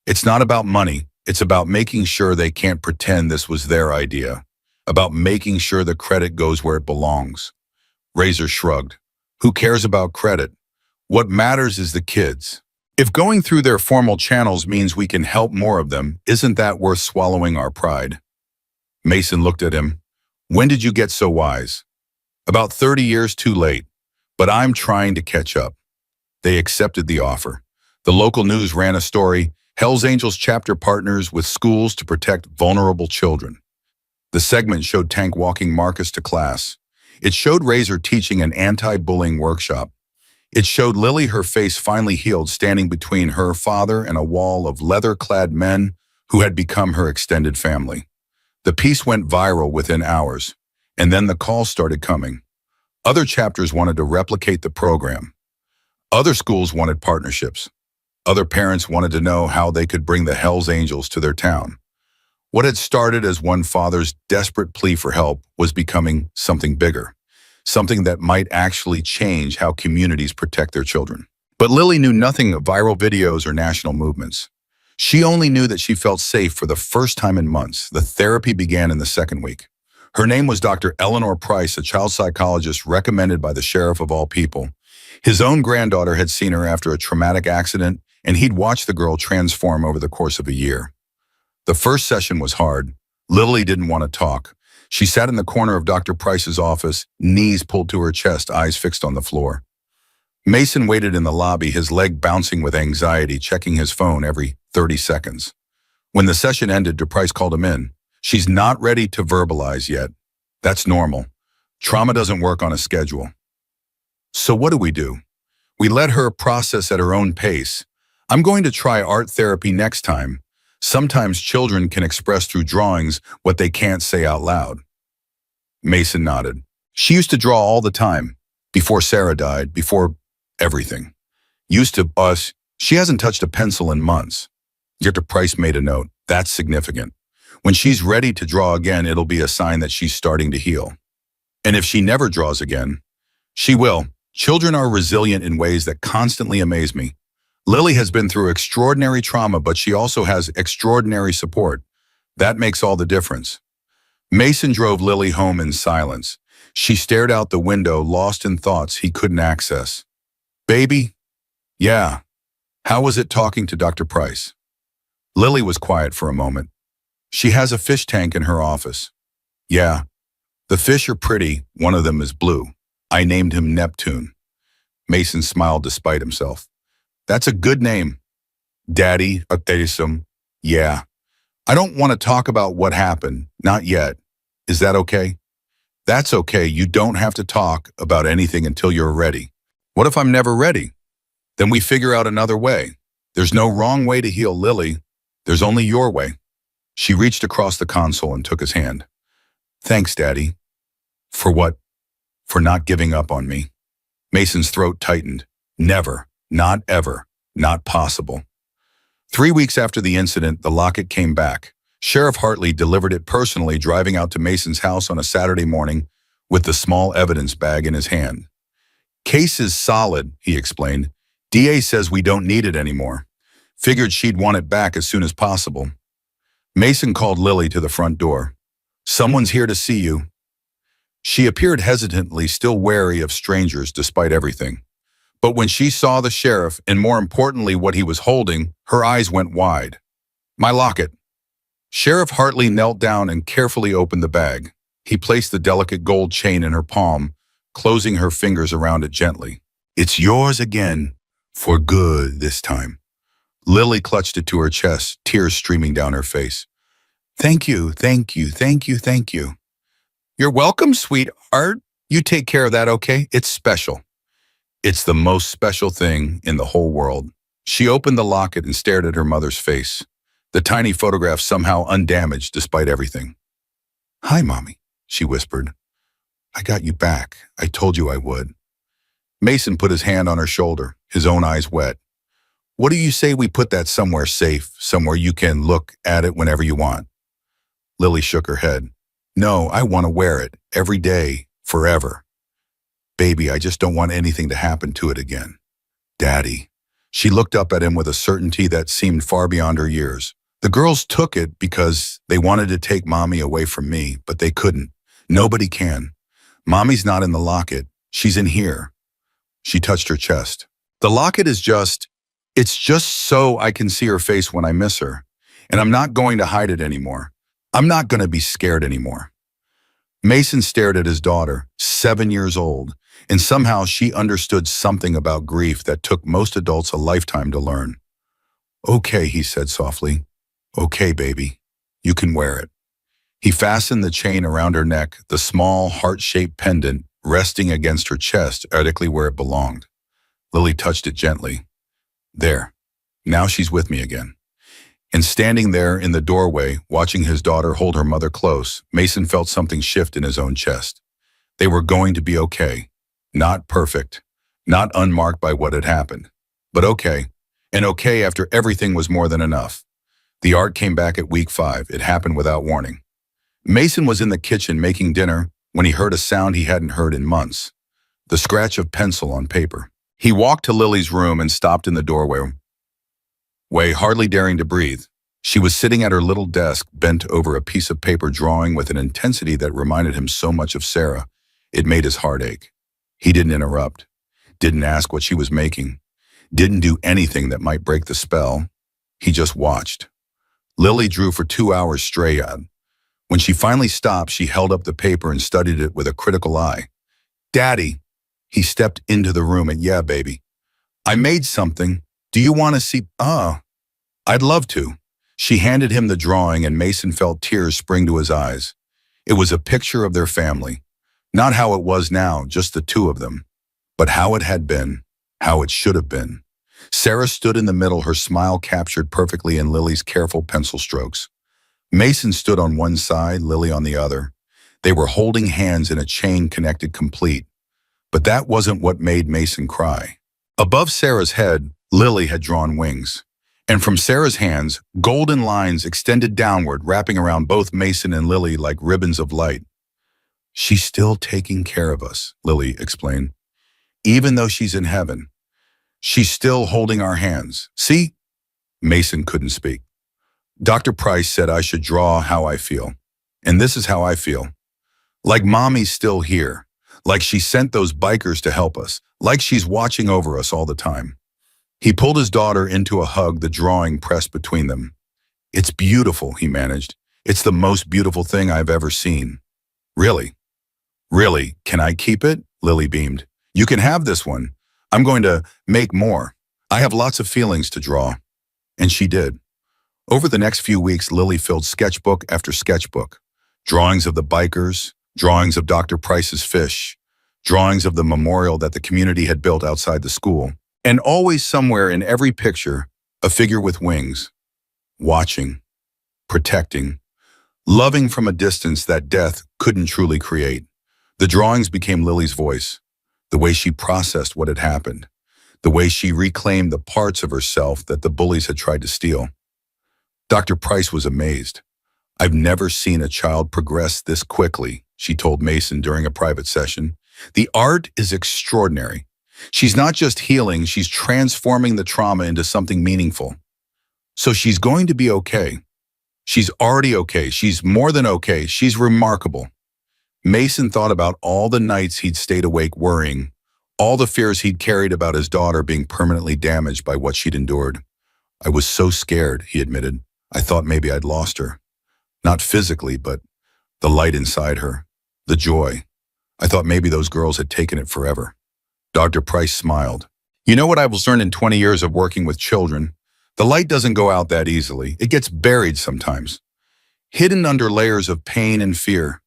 It's not about money. It's about making sure they can't pretend this was their idea. About making sure the credit goes where it belongs. Razor shrugged. Who cares about credit? What matters is the kids. If going through their formal channels means we can help more of them, isn't that worth swallowing our pride? Mason looked at him. When did you get so wise? About 30 years too late, but I'm trying to catch up. They accepted the offer. The local news ran a story, Hells Angels chapter partners with schools to protect vulnerable children. The segment showed Tank walking Marcus to class. It showed Razor teaching an anti-bullying workshop. It showed Lily, her face finally healed, standing between her father and a wall of leather-clad men who had become her extended family. The piece went viral within hours, and then the calls started coming. Other chapters wanted to replicate the program. Other schools wanted partnerships. Other parents wanted to know how they could bring the Hells Angels to their town. What had started as one father's desperate plea for help was becoming something bigger, something that might actually change how communities protect their children. But Lily knew nothing of viral videos or national movements. She only knew that she felt safe for the first time in months. The therapy began in the second week. Her name was Dr. Eleanor Price, a child psychologist recommended by the sheriff of all people. His own granddaughter had seen her after a traumatic accident, and he'd watched the girl transform over the course of a year. The first session was hard. Lily didn't want to talk. She sat in the corner of Dr. Price's office, knees pulled to her chest, eyes fixed on the floor. Mason waited in the lobby, his leg bouncing with anxiety, checking his phone every 30 seconds. When the session ended, Price called him in. She's not ready to verbalize yet. That's normal. Trauma doesn't work on a schedule. So what do? We let her process at her own pace. I'm going to try art therapy next time. Sometimes children can express through drawings what they can't say out loud. Mason nodded. She used to draw all the time. Before Sarah died, before everything. Used to us, she hasn't touched a pencil in months. Dr. Price made a note. That's significant. When she's ready to draw again, it'll be a sign that she's starting to heal. And if she never draws again, she will. Children are resilient in ways that constantly amaze me. Lily has been through extraordinary trauma, but she also has extraordinary support. That makes all the difference. Mason drove Lily home in silence. She stared out the window, lost in thoughts he couldn't access. Baby? Yeah. How was it talking to Dr. Price? Lily was quiet for a moment. She has a fish tank in her office. Yeah. The fish are pretty. One of them is blue. I named him Neptune. Mason smiled despite himself. That's a good name. Daddy, Atheism. Yeah. I don't want to talk about what happened. Not yet. Is that okay? That's okay. You don't have to talk about anything until you're ready. What if I'm never ready? Then we figure out another way. There's no wrong way to heal Lily. There's only your way. She reached across the console and took his hand. Thanks, Daddy. For what? For not giving up on me. Mason's throat tightened. Never. Not ever. Not possible. 3 weeks after the incident, the locket came back. Sheriff Hartley delivered it personally, driving out to Mason's house on a Saturday morning with the small evidence bag in his hand. Case is solid, he explained. DA says we don't need it anymore. Figured she'd want it back as soon as possible. Mason called Lily to the front door. Someone's here to see you. She appeared hesitantly, still wary of strangers despite everything. But when she saw the sheriff, and more importantly what he was holding, her eyes went wide. My locket. Sheriff Hartley knelt down and carefully opened the bag. He placed the delicate gold chain in her palm, closing her fingers around it gently. It's yours again, for good this time. Lily clutched it to her chest, tears streaming down her face. Thank you, thank you, thank you, thank you. You're welcome, sweetheart. You take care of that, okay? It's special. It's the most special thing in the whole world. She opened the locket and stared at her mother's face, the tiny photograph somehow undamaged despite everything. Hi, Mommy, she whispered. I got you back. I told you I would. Mason put his hand on her shoulder, his own eyes wet. What do you say we put that somewhere safe, somewhere you can look at it whenever you want? Lily shook her head. No, I want to wear it, every day, forever. Baby, I just don't want anything to happen to it again. Daddy. She looked up at him with a certainty that seemed far beyond her years. The girls took it because they wanted to take Mommy away from me, but they couldn't. Nobody can. Mommy's not in the locket. She's in here. She touched her chest. The locket is it's just so I can see her face when I miss her. And I'm not going to hide it anymore. I'm not going to be scared anymore. Mason stared at his daughter, 7 years old, and somehow she understood something about grief that took most adults a lifetime to learn. Okay, he said softly. Okay, baby. You can wear it. He fastened the chain around her neck, the small, heart-shaped pendant resting against her chest, exactly where it belonged. Lily touched it gently. There. Now she's with me again. And standing there in the doorway, watching his daughter hold her mother close, Mason felt something shift in his own chest. They were going to be okay. Not perfect. Not unmarked by what had happened. But okay. And okay after everything was more than enough. The art came back at week 5. It happened without warning. Mason was in the kitchen making dinner when he heard a sound he hadn't heard in months. The scratch of pencil on paper. He walked to Lily's room and stopped in the doorway, hardly daring to breathe. She was sitting at her little desk, bent over a piece of paper, drawing with an intensity that reminded him so much of Sarah. It made his heart ache. He didn't interrupt, didn't ask what she was making, didn't do anything that might break the spell. He just watched. Lily drew for 2 hours straight. When she finally stopped, she held up the paper and studied it with a critical eye. Daddy. He stepped into the room and, yeah, baby. I made something. Do you want to see? I'd love to. She handed him the drawing and Mason felt tears spring to his eyes. It was a picture of their family. Not how it was now, just the two of them, but how it had been, how it should have been. Sarah stood in the middle, her smile captured perfectly in Lily's careful pencil strokes. Mason stood on one side, Lily on the other. They were holding hands in a chain connected complete. But that wasn't what made Mason cry. Above Sarah's head, Lily had drawn wings. And from Sarah's hands, golden lines extended downward, wrapping around both Mason and Lily like ribbons of light. "She's still taking care of us," Lily explained. "Even though she's in heaven, she's still holding our hands. See?" Mason couldn't speak. "Dr. Price said I should draw how I feel. And this is how I feel. Like Mommy's still here. Like she sent those bikers to help us. Like she's watching over us all the time." He pulled his daughter into a hug, the drawing pressed between them. "It's beautiful," he managed. "It's the most beautiful thing I've ever seen." "Really? Really? Can I keep it?" Lily beamed. "You can have this one. I'm going to make more. I have lots of feelings to draw." And she did. Over the next few weeks, Lily filled sketchbook after sketchbook. Drawings of the bikers, drawings of Dr. Price's fish, drawings of the memorial that the community had built outside the school. And always somewhere in every picture, a figure with wings, watching, protecting, loving from a distance that death couldn't truly create. The drawings became Lily's voice, the way she processed what had happened, the way she reclaimed the parts of herself that the bullies had tried to steal. Dr. Price was amazed. "I've never seen a child progress this quickly," she told Mason during a private session. "The art is extraordinary. She's not just healing, she's transforming the trauma into something meaningful. So she's going to be okay. She's already okay. She's more than okay. She's remarkable." Mason thought about all the nights he'd stayed awake worrying, all the fears he'd carried about his daughter being permanently damaged by what she'd endured. "I was so scared," he admitted. "I thought maybe I'd lost her. Not physically, but the light inside her, the joy. I thought maybe those girls had taken it forever." Dr. Price smiled. "You know what I've learned in 20 years of working with children? The light doesn't go out that easily. It gets buried sometimes, hidden under layers of pain and fear.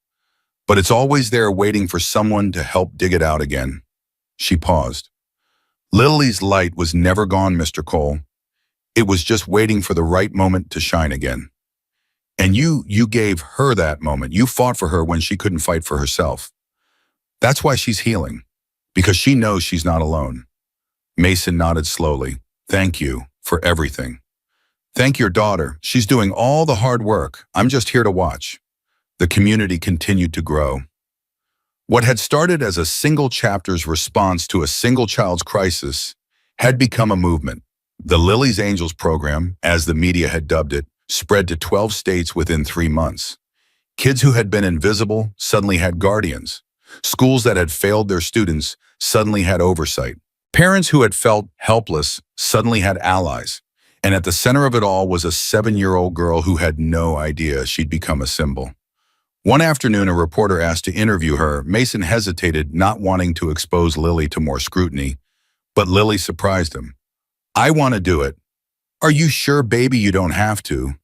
But it's always there waiting for someone to help dig it out again." She paused. "Lily's light was never gone, Mr. Cole. It was just waiting for the right moment to shine again. And you gave her that moment. You fought for her when she couldn't fight for herself. That's why she's healing, because she knows she's not alone." Mason nodded slowly. "Thank you for everything. Thank your daughter. She's doing all the hard work. I'm just here to watch." The community continued to grow. What had started as a single chapter's response to a single child's crisis had become a movement. The Lily's Angels program, as the media had dubbed it, spread to 12 states within 3 months. Kids who had been invisible suddenly had guardians. Schools that had failed their students suddenly had oversight. Parents who had felt helpless suddenly had allies. And at the center of it all was a 7-year-old girl who had no idea she'd become a symbol. One afternoon, a reporter asked to interview her. Mason hesitated, not wanting to expose Lily to more scrutiny. But Lily surprised him. "I want to do it." "Are you sure, baby, you don't have to?"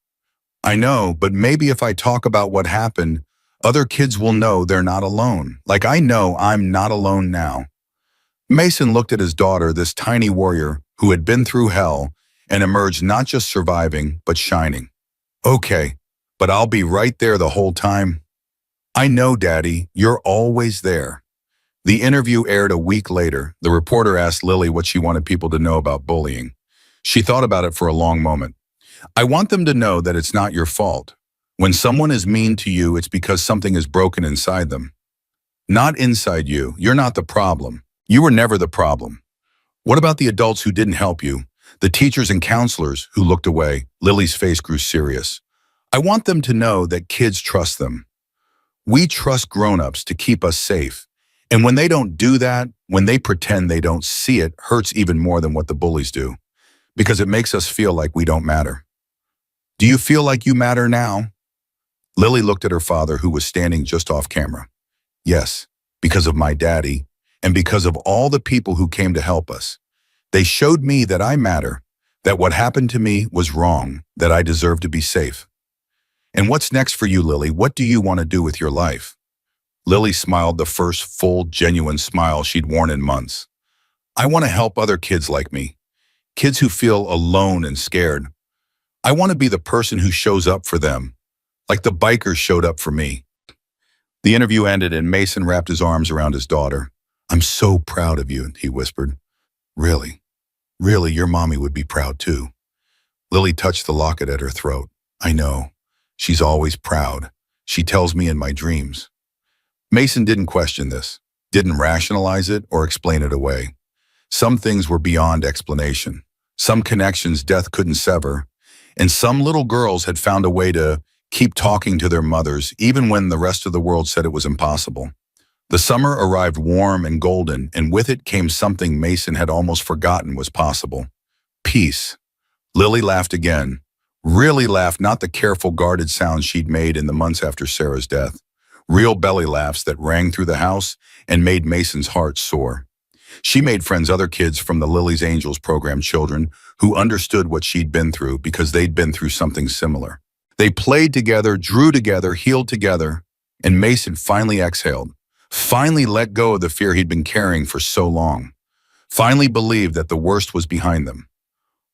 "I know, but maybe if I talk about what happened, other kids will know they're not alone. Like I know I'm not alone now." Mason looked at his daughter, this tiny warrior who had been through hell and emerged not just surviving, but shining. "Okay, but I'll be right there the whole time." "I know, Daddy, you're always there." The interview aired a week later. The reporter asked Lily what she wanted people to know about bullying. She thought about it for a long moment. "I want them to know that it's not your fault. When someone is mean to you, it's because something is broken inside them. Not inside you. You're not the problem. You were never the problem. What about the adults who didn't help you? The teachers and counselors who looked away?" Lily's face grew serious. "I want them to know that kids trust them. We trust grown-ups to keep us safe. And when they don't do that, when they pretend they don't see it, hurts even more than what the bullies do. Because it makes us feel like we don't matter." "Do you feel like you matter now?" Lily looked at her father, who was standing just off camera. "Yes, because of my daddy, and because of all the people who came to help us. They showed me that I matter, that what happened to me was wrong, that I deserve to be safe." And what's next for you, Lily? What do you want to do with your life? Lily smiled the first full, genuine smile she'd worn in months. I want to help other kids like me, kids who feel alone and scared. I want to be the person who shows up for them, like the bikers showed up for me. The interview ended and Mason wrapped his arms around his daughter. I'm so proud of you, he whispered. Really, really, your mommy would be proud too. Lily touched the locket at her throat. I know. She's always proud. She tells me in my dreams. Mason didn't question this, didn't rationalize it or explain it away. Some things were beyond explanation. Some connections death couldn't sever, and some little girls had found a way to keep talking to their mothers even when the rest of the world said it was impossible. The summer arrived warm and golden, and with it came something Mason had almost forgotten was possible. Peace. Lily laughed again. Really laughed, not the careful, guarded sounds she'd made in the months after Sarah's death. Real belly laughs that rang through the house and made Mason's heart soar. She made friends other kids from the Lily's Angels program, children who understood what she'd been through because they'd been through something similar. They played together, drew together, healed together, and Mason finally exhaled, finally let go of the fear he'd been carrying for so long, finally believed that the worst was behind them.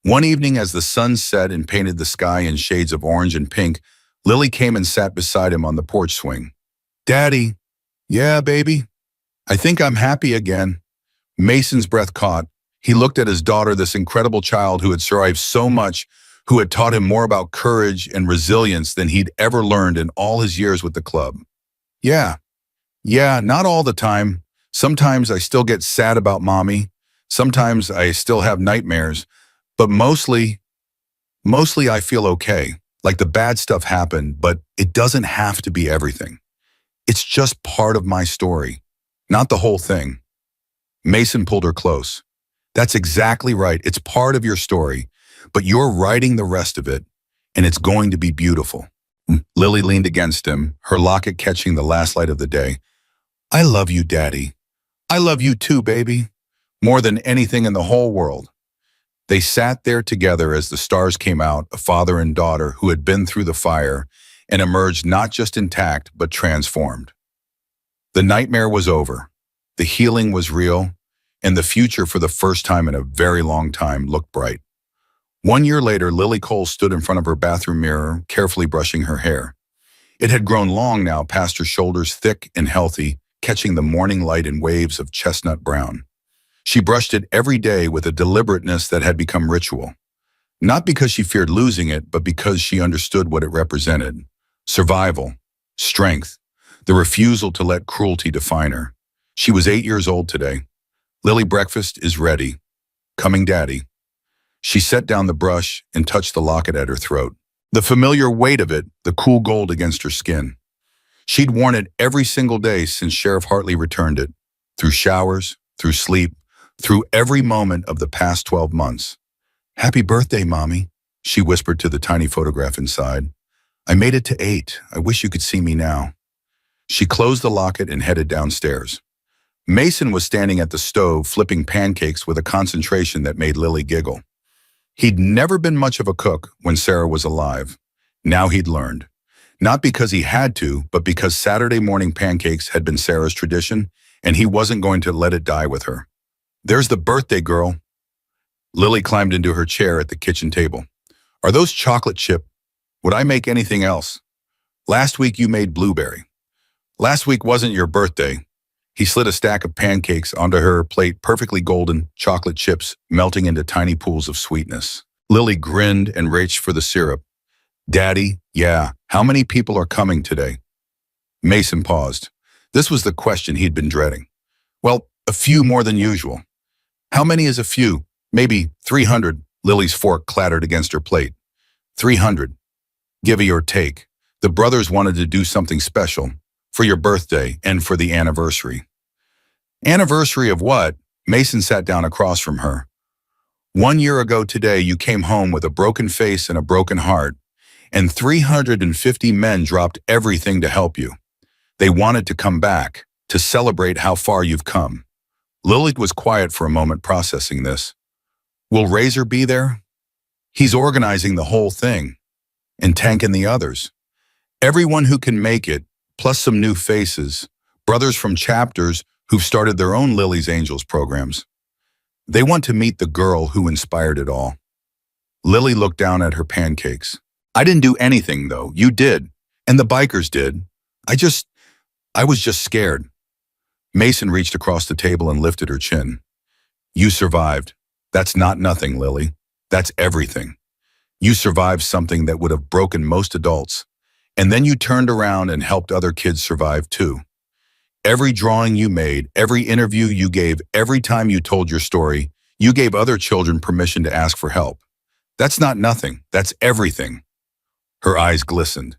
One evening as the sun set and painted the sky in shades of orange and pink, Lily came and sat beside him on the porch swing. Daddy. Yeah, baby. I think I'm happy again. Mason's breath caught. He looked at his daughter, this incredible child who had survived so much, who had taught him more about courage and resilience than he'd ever learned in all his years with the club. Yeah, not all the time. Sometimes I still get sad about mommy. Sometimes I still have nightmares. But mostly I feel okay. Like the bad stuff happened, but it doesn't have to be everything. It's just part of my story, not the whole thing. Mason pulled her close. That's exactly right. It's part of your story, but you're writing the rest of it, and it's going to be beautiful. Lily leaned against him, her locket catching the last light of the day. I love you, Daddy. I love you too, baby. More than anything in the whole world. They sat there together as the stars came out, a father and daughter who had been through the fire and emerged not just intact, but transformed. The nightmare was over. The healing was real, and the future for the first time in a very long time looked bright. 1 year later, Lily Cole stood in front of her bathroom mirror, carefully brushing her hair. It had grown long now past her shoulders, thick and healthy, catching the morning light in waves of chestnut brown. She brushed it every day with a deliberateness that had become ritual. Not because she feared losing it, but because she understood what it represented. Survival, strength, the refusal to let cruelty define her. She was 8 years old today. Lily, breakfast is ready. Coming, Daddy. She set down the brush and touched the locket at her throat. The familiar weight of it, the cool gold against her skin. She'd worn it every single day since Sheriff Hartley returned it, through showers, through sleep, through every moment of the past 12 months. Happy birthday, Mommy, she whispered to the tiny photograph inside. I made it to 8. I wish you could see me now. She closed the locket and headed downstairs. Mason was standing at the stove flipping pancakes with a concentration that made Lily giggle. He'd never been much of a cook when Sarah was alive. Now he'd learned. Not because he had to, but because Saturday morning pancakes had been Sarah's tradition, and he wasn't going to let it die with her. There's the birthday girl. Lily climbed into her chair at the kitchen table. Are those chocolate chip? Would I make anything else? Last week you made blueberry. Last week wasn't your birthday. He slid a stack of pancakes onto her plate, perfectly golden, chocolate chips melting into tiny pools of sweetness. Lily grinned and reached for the syrup. Daddy, yeah, how many people are coming today? Mason paused. This was the question he'd been dreading. Well, a few more than usual. How many is a few? Maybe 300. Lily's fork clattered against her plate. 300. Give or take. The brothers wanted to do something special. For your birthday and for the anniversary. Anniversary of what? Mason sat down across from her. 1 year ago today, you came home with a broken face and a broken heart, and 350 men dropped everything to help you. They wanted to come back, to celebrate how far you've come. Lily was quiet for a moment, processing this. Will Razor be there? He's organizing the whole thing. And Tank and the others. Everyone who can make it, plus some new faces, brothers from chapters who've started their own Lily's Angels programs. They want to meet the girl who inspired it all. Lily looked down at her pancakes. I didn't do anything, though. You did. And the bikers did. I was just scared. Mason reached across the table and lifted her chin. You survived. That's not nothing, Lily. That's everything. You survived something that would have broken most adults. And then you turned around and helped other kids survive too. Every drawing you made, every interview you gave, every time you told your story, you gave other children permission to ask for help. That's not nothing. That's everything. Her eyes glistened.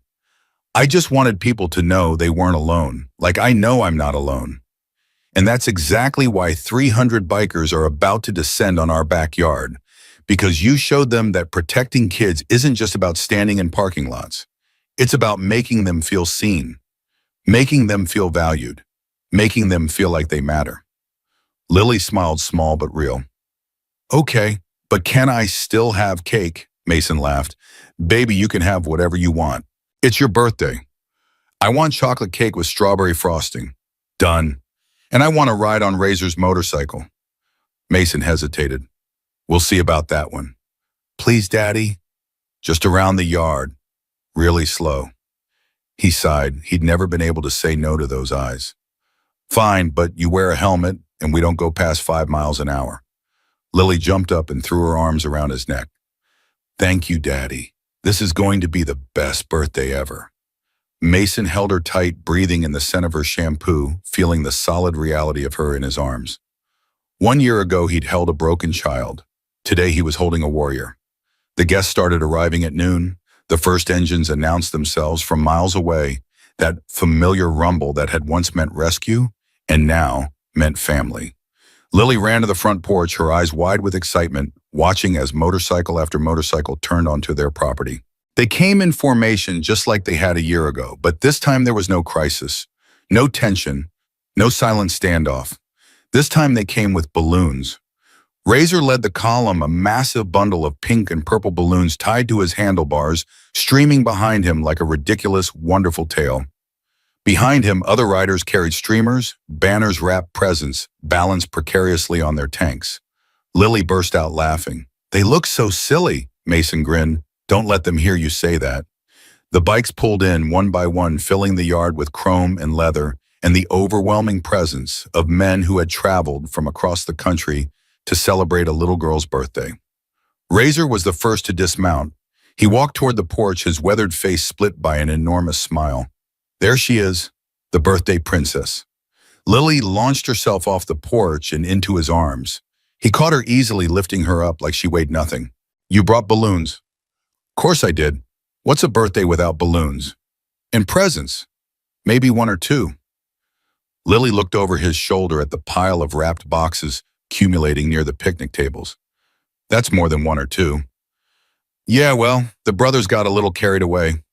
I just wanted people to know they weren't alone, like I know I'm not alone. And that's exactly why 300 bikers are about to descend on our backyard, because you showed them that protecting kids isn't just about standing in parking lots. It's about making them feel seen, making them feel valued, making them feel like they matter. Lily smiled small but real. Okay, but can I still have cake? Mason laughed. Baby, you can have whatever you want. It's your birthday. I want chocolate cake with strawberry frosting. Done. And I want to ride on Razor's motorcycle. Mason hesitated. We'll see about that one. Please, Daddy. Just around the yard. Really slow. He sighed. He'd never been able to say no to those eyes. Fine, but you wear a helmet and we don't go past 5 miles an hour. Lily jumped up and threw her arms around his neck. Thank you, Daddy. This is going to be the best birthday ever. Mason held her tight, breathing in the scent of her shampoo, feeling the solid reality of her in his arms. 1 year ago, he'd held a broken child. Today, he was holding a warrior. The guests started arriving at noon. The first engines announced themselves from miles away, that familiar rumble that had once meant rescue and now meant family. Lily ran to the front porch, her eyes wide with excitement, watching as motorcycle after motorcycle turned onto their property. They came in formation just like they had a year ago, but this time there was no crisis, no tension, no silent standoff. This time they came with balloons. Razor led the column, a massive bundle of pink and purple balloons tied to his handlebars, streaming behind him like a ridiculous, wonderful tale. Behind him, other riders carried streamers, banners wrapped presents, balanced precariously on their tanks. Lily burst out laughing. They look so silly, Mason grinned. Don't let them hear you say that. The bikes pulled in one by one, filling the yard with chrome and leather and the overwhelming presence of men who had traveled from across the country to celebrate a little girl's birthday. Razor was the first to dismount. He walked toward the porch, his weathered face split by an enormous smile. There she is, the birthday princess. Lily launched herself off the porch and into his arms. He caught her easily, lifting her up like she weighed nothing. You brought balloons. Of course I did. What's a birthday without balloons? And presents. Maybe 1 or 2. Lily looked over his shoulder at the pile of wrapped boxes accumulating near the picnic tables. That's more than 1 or 2. Yeah, well, the brothers got a little carried away.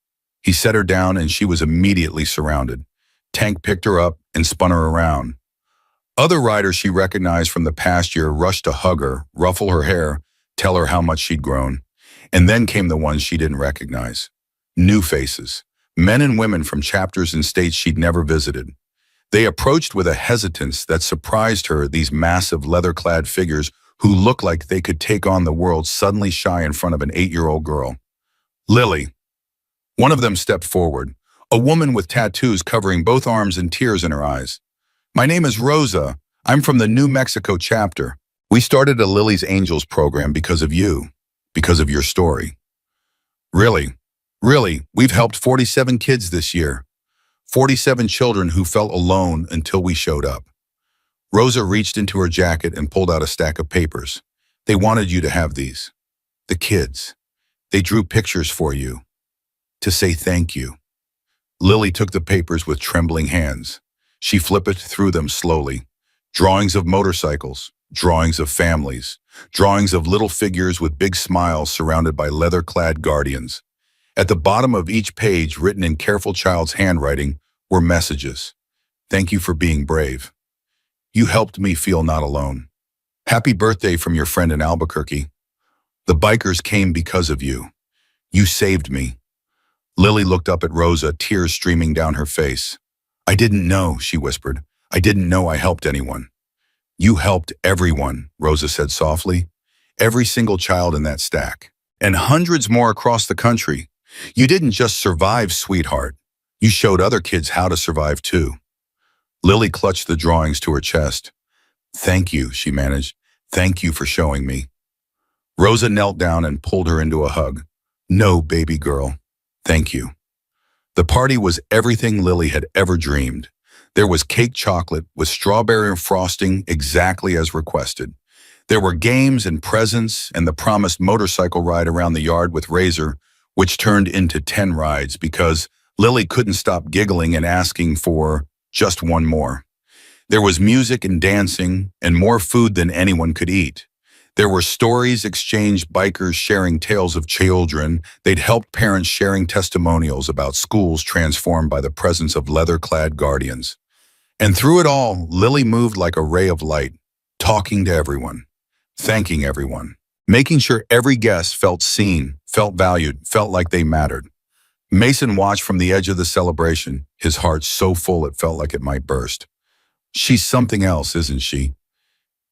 He set her down and she was immediately surrounded. Tank picked her up and spun her around. Other riders she recognized from the past year rushed to hug her, ruffle her hair, tell her how much she'd grown. And then came the ones she didn't recognize. New faces, men and women from chapters and states she'd never visited. They approached with a hesitance that surprised her, these massive leather-clad figures who looked like they could take on the world, suddenly shy in front of an 8-year-old girl. Lily. One of them stepped forward, a woman with tattoos covering both arms and tears in her eyes. My name is Rosa. I'm from the New Mexico chapter. We started a Lily's Angels program because of you, because of your story. Really, we've helped 47 kids this year. 47 children who felt alone until we showed up. Rosa reached into her jacket and pulled out a stack of papers. They wanted you to have these. The kids. They drew pictures for you. To say thank you. Lily took the papers with trembling hands. She flipped through them slowly. Drawings of motorcycles, drawings of families, drawings of little figures with big smiles surrounded by leather-clad guardians. At the bottom of each page, written in careful child's handwriting, were messages. Thank you for being brave. You helped me feel not alone. Happy birthday from your friend in Albuquerque. The bikers came because of you. You saved me. Lily looked up at Rosa, tears streaming down her face. I didn't know, she whispered. I didn't know I helped anyone. You helped everyone, Rosa said softly. Every single child in that stack. And hundreds more across the country. You didn't just survive, sweetheart. You showed other kids how to survive too. Lily clutched the drawings to her chest. Thank you, she managed. Thank you for showing me. Rosa knelt down and pulled her into a hug. No, baby girl. Thank you. The party was everything Lily had ever dreamed. There was cake chocolate with strawberry frosting exactly as requested. There were games and presents and the promised motorcycle ride around the yard with Razor, which turned into 10 rides because Lily couldn't stop giggling and asking for just one more. There was music and dancing and more food than anyone could eat. There were stories exchanged, bikers sharing tales of children. They'd helped parents sharing testimonials about schools transformed by the presence of leather-clad guardians. And through it all, Lily moved like a ray of light, talking to everyone, thanking everyone, making sure every guest felt seen, felt valued, felt like they mattered. Mason watched from the edge of the celebration, his heart so full it felt like it might burst. She's something else, isn't she?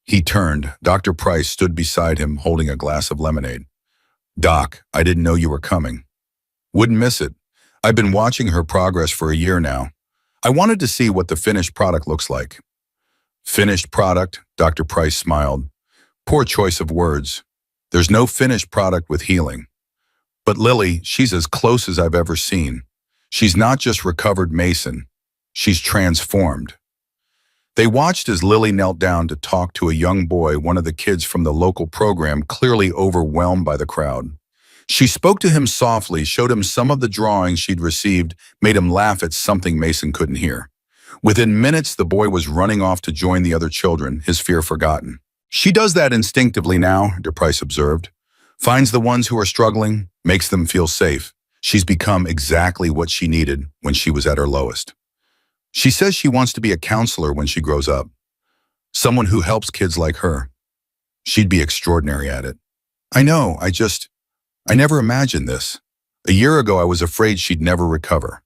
He turned. Dr. Price stood beside him, holding a glass of lemonade. Doc, I didn't know you were coming. Wouldn't miss it. I've been watching her progress for a year now. I wanted to see what the finished product looks like. Finished product? Dr. Price smiled. Poor choice of words. There's no finished product with healing. But Lily, she's as close as I've ever seen. She's not just recovered Mason. She's transformed. They watched as Lily knelt down to talk to a young boy, one of the kids from the local program, clearly overwhelmed by the crowd. She spoke to him softly, showed him some of the drawings she'd received, made him laugh at something Mason couldn't hear. Within minutes, the boy was running off to join the other children, his fear forgotten. She does that instinctively now, DePrice observed. Finds the ones who are struggling, makes them feel safe. She's become exactly what she needed when she was at her lowest. She says she wants to be a counselor when she grows up. Someone who helps kids like her. She'd be extraordinary at it. I know, I never imagined this. A year ago, I was afraid she'd never recover.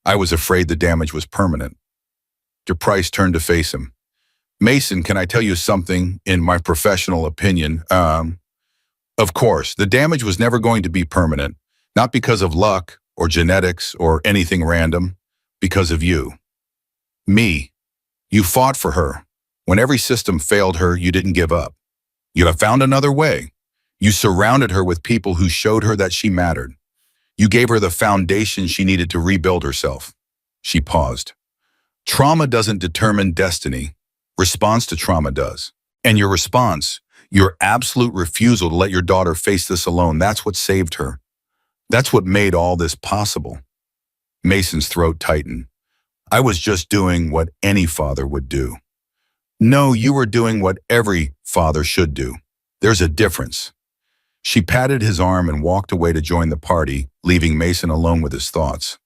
I was afraid the damage was permanent. DePrice turned to face him. Mason, can I tell you something in my professional opinion? Of course, the damage was never going to be permanent, not because of luck or genetics or anything random, because of you. Me. You fought for her. When every system failed her, you didn't give up. You have found another way. You surrounded her with people who showed her that she mattered. You gave her the foundation she needed to rebuild herself. She paused. Trauma doesn't determine destiny. Response to trauma does. And your response, your absolute refusal to let your daughter face this alone, that's what saved her. That's what made all this possible. Mason's throat tightened. I was just doing what any father would do. No, you were doing what every father should do. There's a difference. She patted his arm and walked away to join the party, leaving Mason alone with his thoughts.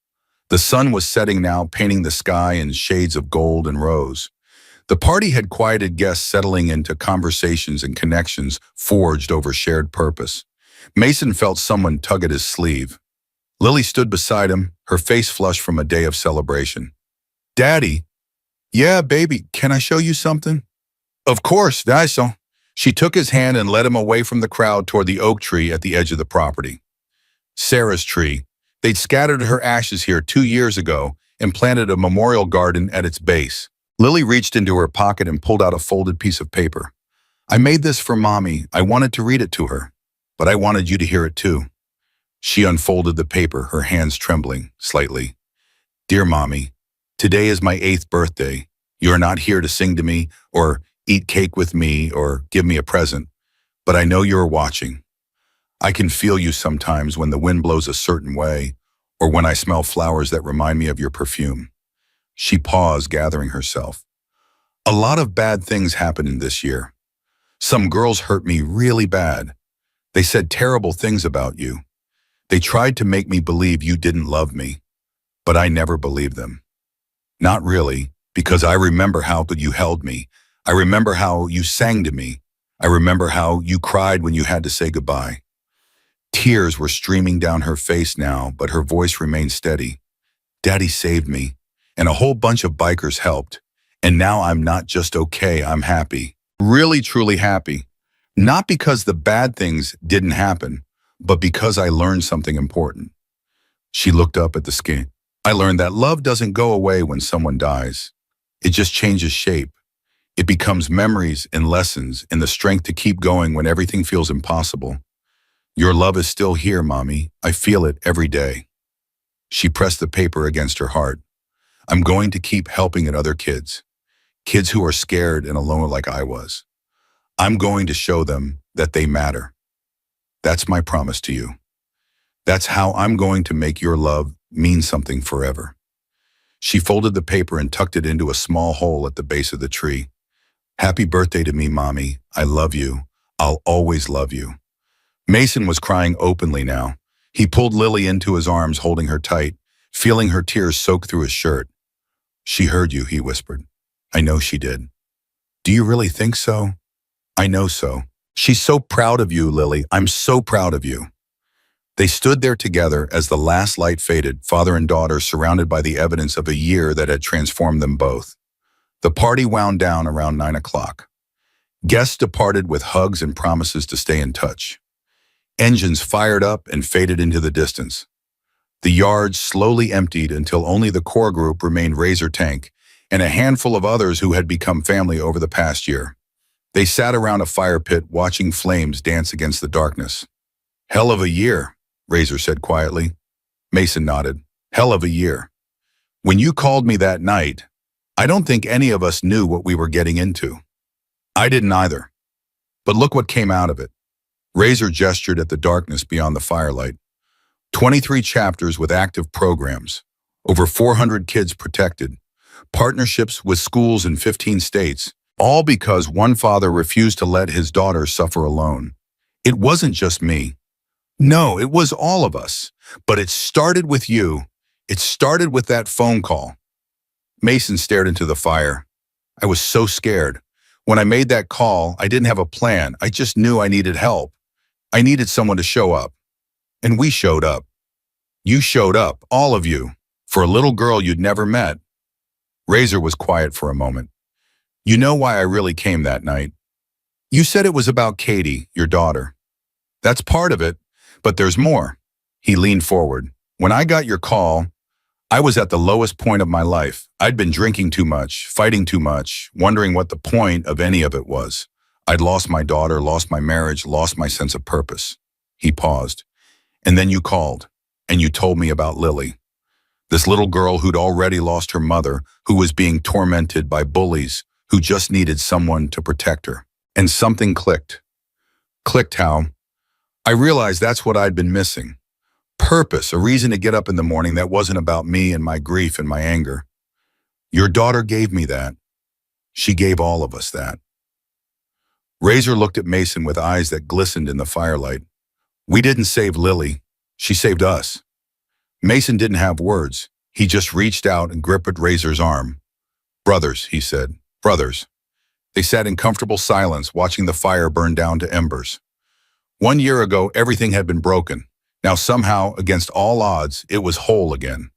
The sun was setting now, painting the sky in shades of gold and rose. The party had quieted guests settling into conversations and connections forged over shared purpose. Mason felt someone tug at his sleeve. Lily stood beside him, her face flushed from a day of celebration. Daddy? Yeah, baby, can I show you something? Of course, so. She took his hand and led him away from the crowd toward the oak tree at the edge of the property. Sarah's tree. They'd scattered her ashes here 2 years ago and planted a memorial garden at its base. Lily reached into her pocket and pulled out a folded piece of paper. I made this for Mommy. I wanted to read it to her, but I wanted you to hear it too. She unfolded the paper, her hands trembling slightly. Dear Mommy, today is my 8th birthday. You are not here to sing to me or eat cake with me or give me a present, but I know you are watching. I can feel you sometimes when the wind blows a certain way or when I smell flowers that remind me of your perfume. She paused, gathering herself. A lot of bad things happened in this year. Some girls hurt me really bad. They said terrible things about you. They tried to make me believe you didn't love me, but I never believed them. Not really, because I remember how good you held me. I remember how you sang to me. I remember how you cried when you had to say goodbye. Tears were streaming down her face now, but her voice remained steady. Daddy saved me, and a whole bunch of bikers helped. And now I'm not just okay, I'm happy. Really, truly happy. Not because the bad things didn't happen, but because I learned something important. She looked up at the sky. I learned that love doesn't go away when someone dies. It just changes shape. It becomes memories and lessons and the strength to keep going when everything feels impossible. Your love is still here, Mommy. I feel it every day. She pressed the paper against her heart. I'm going to keep helping at other kids. Kids who are scared and alone like I was. I'm going to show them that they matter. That's my promise to you. That's how I'm going to make your love mean something forever. She folded the paper and tucked it into a small hole at the base of the tree. Happy birthday to me, Mommy. I love you. I'll always love you. Mason was crying openly now. He pulled Lily into his arms, holding her tight, feeling her tears soak through his shirt. She heard you, he whispered. I know she did. Do you really think so? I know so. She's so proud of you, Lily. I'm so proud of you. They stood there together as the last light faded, father and daughter surrounded by the evidence of a year that had transformed them both. The party wound down around 9 o'clock. Guests departed with hugs and promises to stay in touch. Engines fired up and faded into the distance. The yard slowly emptied until only the core group remained Razor Tank and a handful of others who had become family over the past year. They sat around a fire pit watching flames dance against the darkness. Hell of a year, Razor said quietly. Mason nodded. Hell of a year. When you called me that night, I don't think any of us knew what we were getting into. I didn't either. But look what came out of it. Razor gestured at the darkness beyond the firelight. 23 chapters with active programs, over 400 kids protected, partnerships with schools in 15 states, all because one father refused to let his daughter suffer alone. It wasn't just me. No, it was all of us. But it started with you. It started with that phone call. Mason stared into the fire. I was so scared. When I made that call, I didn't have a plan. I just knew I needed help. I needed someone to show up. And we showed up. You showed up, all of you, for a little girl you'd never met. Razor was quiet for a moment. You know why I really came that night? You said it was about Katie, your daughter. That's part of it, but there's more. He leaned forward. When I got your call, I was at the lowest point of my life. I'd been drinking too much, fighting too much, wondering what the point of any of it was. I'd lost my daughter, lost my marriage, lost my sense of purpose. He paused. And then you called, and you told me about Lily. This little girl who'd already lost her mother, who was being tormented by bullies, who just needed someone to protect her. And something clicked. Clicked how? I realized that's what I'd been missing. Purpose, a reason to get up in the morning that wasn't about me and my grief and my anger. Your daughter gave me that. She gave all of us that. Razor looked at Mason with eyes that glistened in the firelight. We didn't save Lily. She saved us. Mason didn't have words. He just reached out and gripped Razor's arm. Brothers, he said. Brothers. They sat in comfortable silence, watching the fire burn down to embers. 1 year ago, everything had been broken. Now somehow, against all odds, it was whole again.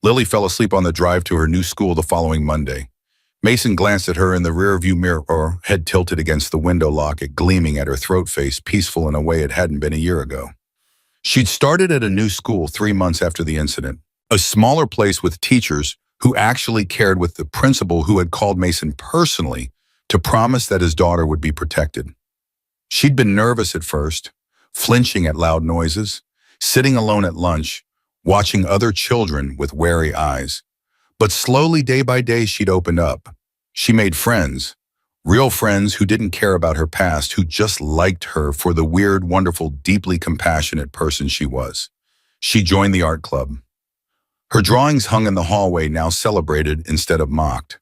Lily fell asleep on the drive to her new school the following Monday. Mason glanced at her in the rearview mirror, head tilted against the window locket, gleaming at her throat face, peaceful in a way it hadn't been a year ago. She'd started at a new school 3 months after the incident, a smaller place with teachers who actually cared, with the principal who had called Mason personally to promise that his daughter would be protected. She'd been nervous at first, flinching at loud noises, sitting alone at lunch, watching other children with wary eyes. But slowly, day by day, she'd opened up. She made friends, real friends who didn't care about her past, who just liked her for the weird, wonderful, deeply compassionate person she was. She joined the art club. Her drawings hung in the hallway, now celebrated instead of mocked.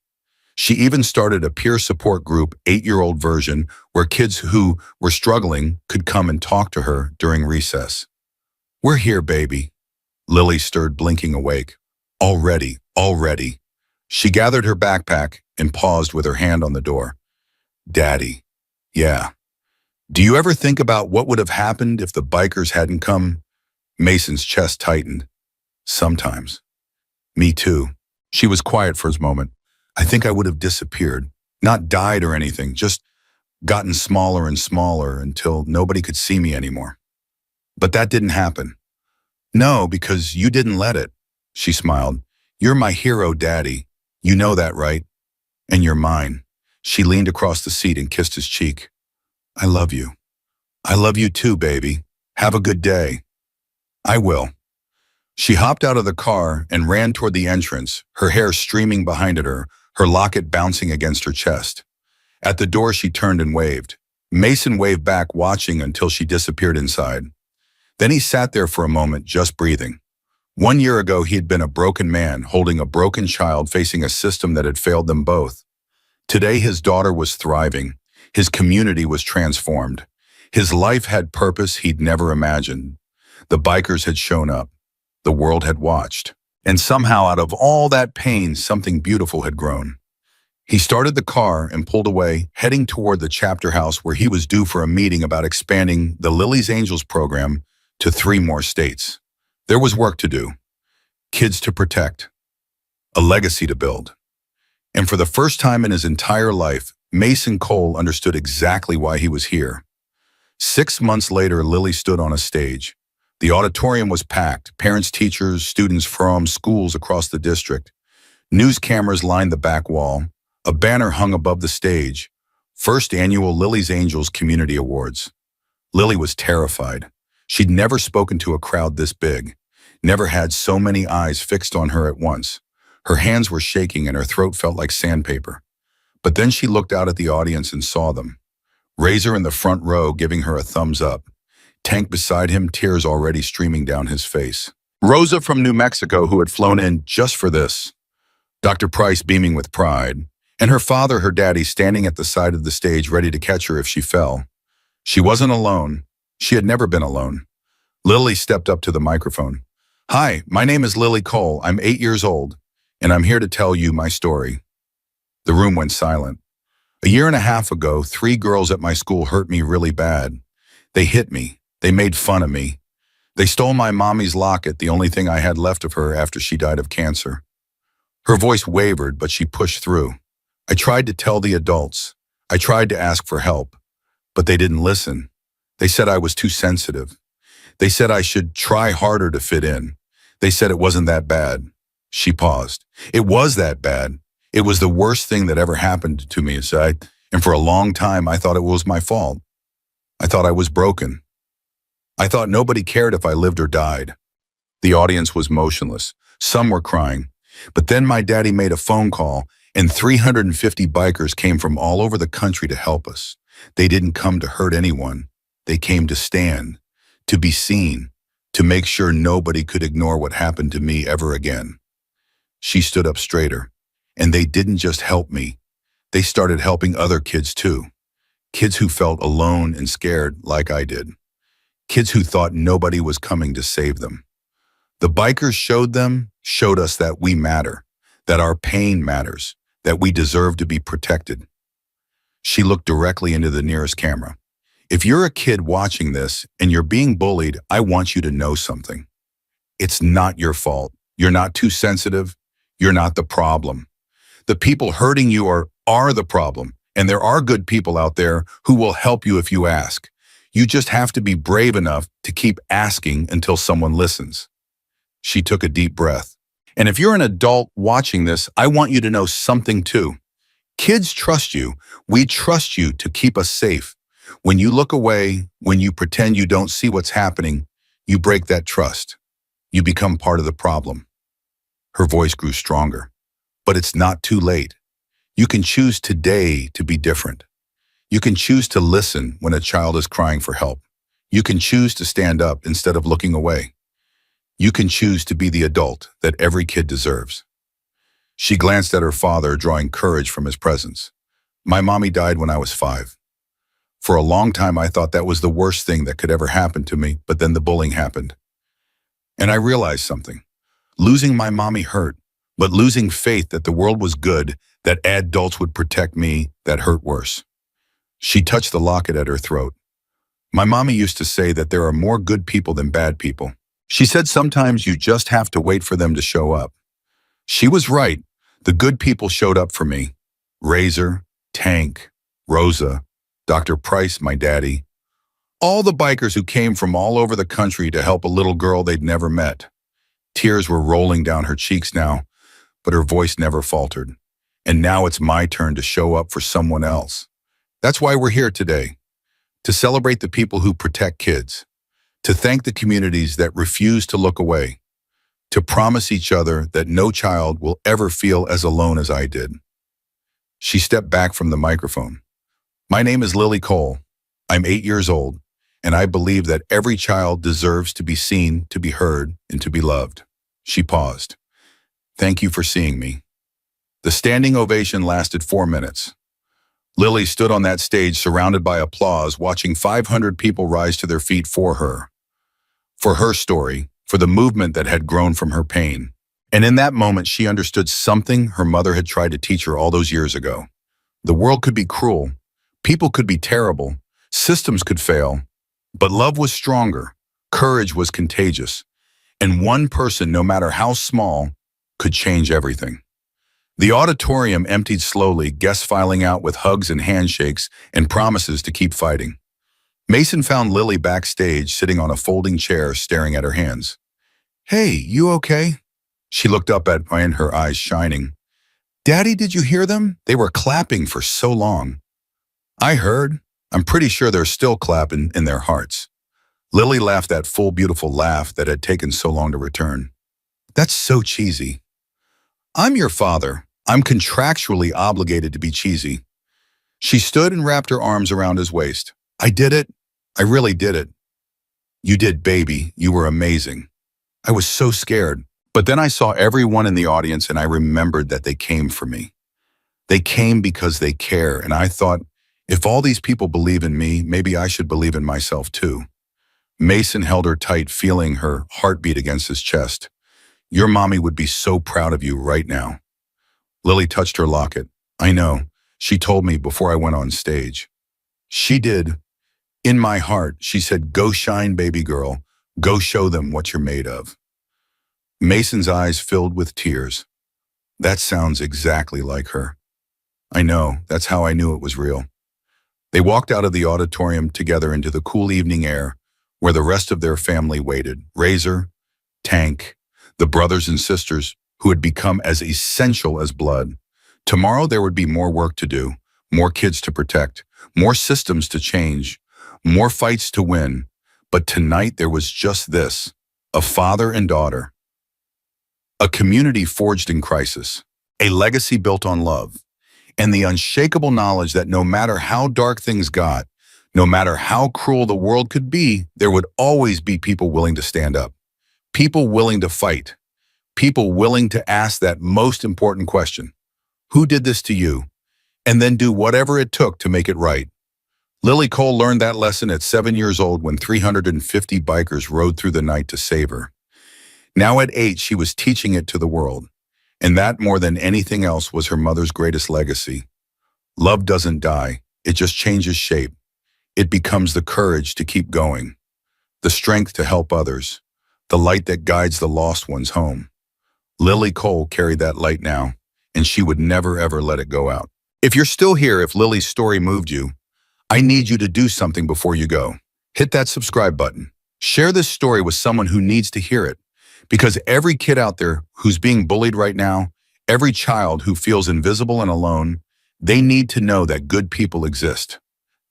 She even started a peer support group, 8-year-old version, where kids who were struggling could come and talk to her during recess. We're here, baby. Lily stirred, blinking awake. Already. She gathered her backpack and paused with her hand on the door. Daddy. Yeah. Do you ever think about what would have happened if the bikers hadn't come? Mason's chest tightened. Sometimes. Me too. She was quiet for a moment. I think I would have disappeared. Not died or anything, just gotten smaller and smaller until nobody could see me anymore. But that didn't happen. No, because you didn't let it. She smiled. You're my hero, Daddy. You know that, right? And you're mine. She leaned across the seat and kissed his cheek. I love you. I love you too, baby. Have a good day. I will. She hopped out of the car and ran toward the entrance, her hair streaming behind her, her locket bouncing against her chest. At the door, she turned and waved. Mason waved back, watching until she disappeared inside. Then he sat there for a moment, just breathing. 1 year ago, he had been a broken man, holding a broken child, facing a system that had failed them both. Today, his daughter was thriving. His community was transformed. His life had purpose he'd never imagined. The bikers had shown up. The world had watched. And somehow, out of all that pain, something beautiful had grown. He started the car and pulled away, heading toward the chapter house where he was due for a meeting about expanding the Lily's Angels program to 3 more states. There was work to do, kids to protect, a legacy to build. And for the first time in his entire life, Mason Cole understood exactly why he was here. 6 months later, Lily stood on a stage. The auditorium was packed, parents, teachers, students from schools across the district. News cameras lined the back wall. A banner hung above the stage. First annual Lily's Angels Community Awards. Lily was terrified. She'd never spoken to a crowd this big, never had so many eyes fixed on her at once. Her hands were shaking and her throat felt like sandpaper. But then she looked out at the audience and saw them. Razor in the front row giving her a thumbs up. Tank beside him, tears already streaming down his face. Rosa from New Mexico, who had flown in just for this. Dr. Price beaming with pride. And her father, her daddy, standing at the side of the stage ready to catch her if she fell. She wasn't alone. She had never been alone. Lily stepped up to the microphone. Hi, my name is Lily Cole. I'm 8 years old, and I'm here to tell you my story. The room went silent. 1.5 years ago, 3 girls at my school hurt me really bad. They hit me. They made fun of me. They stole my mommy's locket, the only thing I had left of her after she died of cancer. Her voice wavered, but she pushed through. I tried to tell the adults. I tried to ask for help, but they didn't listen. They said I was too sensitive. They said I should try harder to fit in. They said it wasn't that bad. She paused. It was that bad. It was the worst thing that ever happened to me, and for a long time I thought it was my fault. I thought I was broken. I thought nobody cared if I lived or died. The audience was motionless. Some were crying. But then my daddy made a phone call, and 350 bikers came from all over the country to help us. They didn't come to hurt anyone. They came to stand, to be seen, to make sure nobody could ignore what happened to me ever again. She stood up straighter. And they didn't just help me. They started helping other kids too. Kids who felt alone and scared like I did. Kids who thought nobody was coming to save them. The bikers showed us that we matter, that our pain matters, that we deserve to be protected. She looked directly into the nearest camera. If you're a kid watching this and you're being bullied, I want you to know something. It's not your fault. You're not too sensitive. You're not the problem. The people hurting you are the problem, and there are good people out there who will help you if you ask. You just have to be brave enough to keep asking until someone listens. She took a deep breath. And if you're an adult watching this, I want you to know something too. Kids trust you. We trust you to keep us safe. When you look away, when you pretend you don't see what's happening, you break that trust. You become part of the problem. Her voice grew stronger. But it's not too late. You can choose today to be different. You can choose to listen when a child is crying for help. You can choose to stand up instead of looking away. You can choose to be the adult that every kid deserves. She glanced at her father, drawing courage from his presence. My mommy died when I was 5. For a long time, I thought that was the worst thing that could ever happen to me, but then the bullying happened. And I realized something. Losing my mommy hurt. But losing faith that the world was good, that adults would protect me, that hurt worse. She touched the locket at her throat. My mommy used to say that there are more good people than bad people. She said sometimes you just have to wait for them to show up. She was right. The good people showed up for me. Razor, Tank, Rosa, Dr. Price, my daddy. All the bikers who came from all over the country to help a little girl they'd never met. Tears were rolling down her cheeks now, but her voice never faltered. And now it's my turn to show up for someone else. That's why we're here today. To celebrate the people who protect kids. To thank the communities that refuse to look away. To promise each other that no child will ever feel as alone as I did. She stepped back from the microphone. My name is Lily Cole. I'm 8 years old, and I believe that every child deserves to be seen, to be heard, and to be loved. She paused. Thank you for seeing me. The standing ovation lasted 4 minutes. Lily stood on that stage surrounded by applause, watching 500 people rise to their feet for her story, for the movement that had grown from her pain. And in that moment, she understood something her mother had tried to teach her all those years ago. The world could be cruel, people could be terrible, systems could fail, but love was stronger, courage was contagious, and one person, no matter how small, could change everything. The auditorium emptied slowly, guests filing out with hugs and handshakes and promises to keep fighting. Mason found Lily backstage, sitting on a folding chair, staring at her hands. Hey, you okay? She looked up at me, her eyes shining. Daddy, did you hear them? They were clapping for so long. I heard. I'm pretty sure they're still clapping in their hearts. Lily laughed that full, beautiful laugh that had taken so long to return. That's so cheesy. I'm your father. I'm contractually obligated to be cheesy. She stood and wrapped her arms around his waist. I did it. I really did it. You did, baby. You were amazing. I was so scared. But then I saw everyone in the audience and I remembered that they came for me. They came because they care, and I thought, if all these people believe in me, maybe I should believe in myself too. Mason held her tight, feeling her heartbeat against his chest. Your mommy would be so proud of you right now. Lily touched her locket. I know. She told me before I went on stage. She did. In my heart, she said, go shine, baby girl. Go show them what you're made of. Mason's eyes filled with tears. That sounds exactly like her. I know. That's how I knew it was real. They walked out of the auditorium together into the cool evening air, where the rest of their family waited. Razor, Tank, the brothers and sisters who had become as essential as blood. Tomorrow there would be more work to do, more kids to protect, more systems to change, more fights to win. But tonight there was just this, a father and daughter. A community forged in crisis, a legacy built on love, and the unshakable knowledge that no matter how dark things got, no matter how cruel the world could be, there would always be people willing to stand up, people willing to fight, people willing to ask that most important question, who did this to you? And then do whatever it took to make it right. Lily Cole learned that lesson at 7 years old when 350 bikers rode through the night to save her. Now at 8, she was teaching it to the world. And that, more than anything else, was her mother's greatest legacy. Love doesn't die. It just changes shape. It becomes the courage to keep going, the strength to help others, the light that guides the lost ones home. Lily Cole carried that light now, and she would never ever let it go out. If you're still here, if Lily's story moved you, I need you to do something before you go. Hit that subscribe button. Share this story with someone who needs to hear it. Because every kid out there who's being bullied right now, every child who feels invisible and alone, they need to know that good people exist,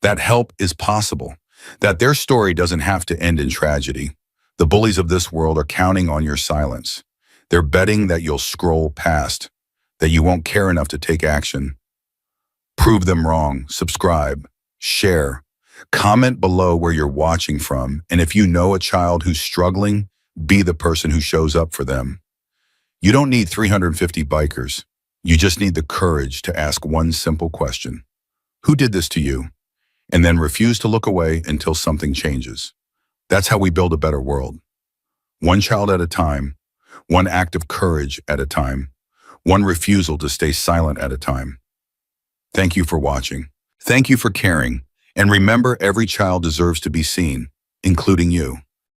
that help is possible, that their story doesn't have to end in tragedy. The bullies of this world are counting on your silence. They're betting that you'll scroll past, that you won't care enough to take action. Prove them wrong. Subscribe, share, comment below where you're watching from, and if you know a child who's struggling, be the person who shows up for them. You don't need 350 bikers. You just need the courage to ask one simple question. Who did this to you? And then refuse to look away until something changes. That's how we build a better world. One child at a time, one act of courage at a time, one refusal to stay silent at a time. Thank you for watching. Thank you for caring. And remember, every child deserves to be seen, including you.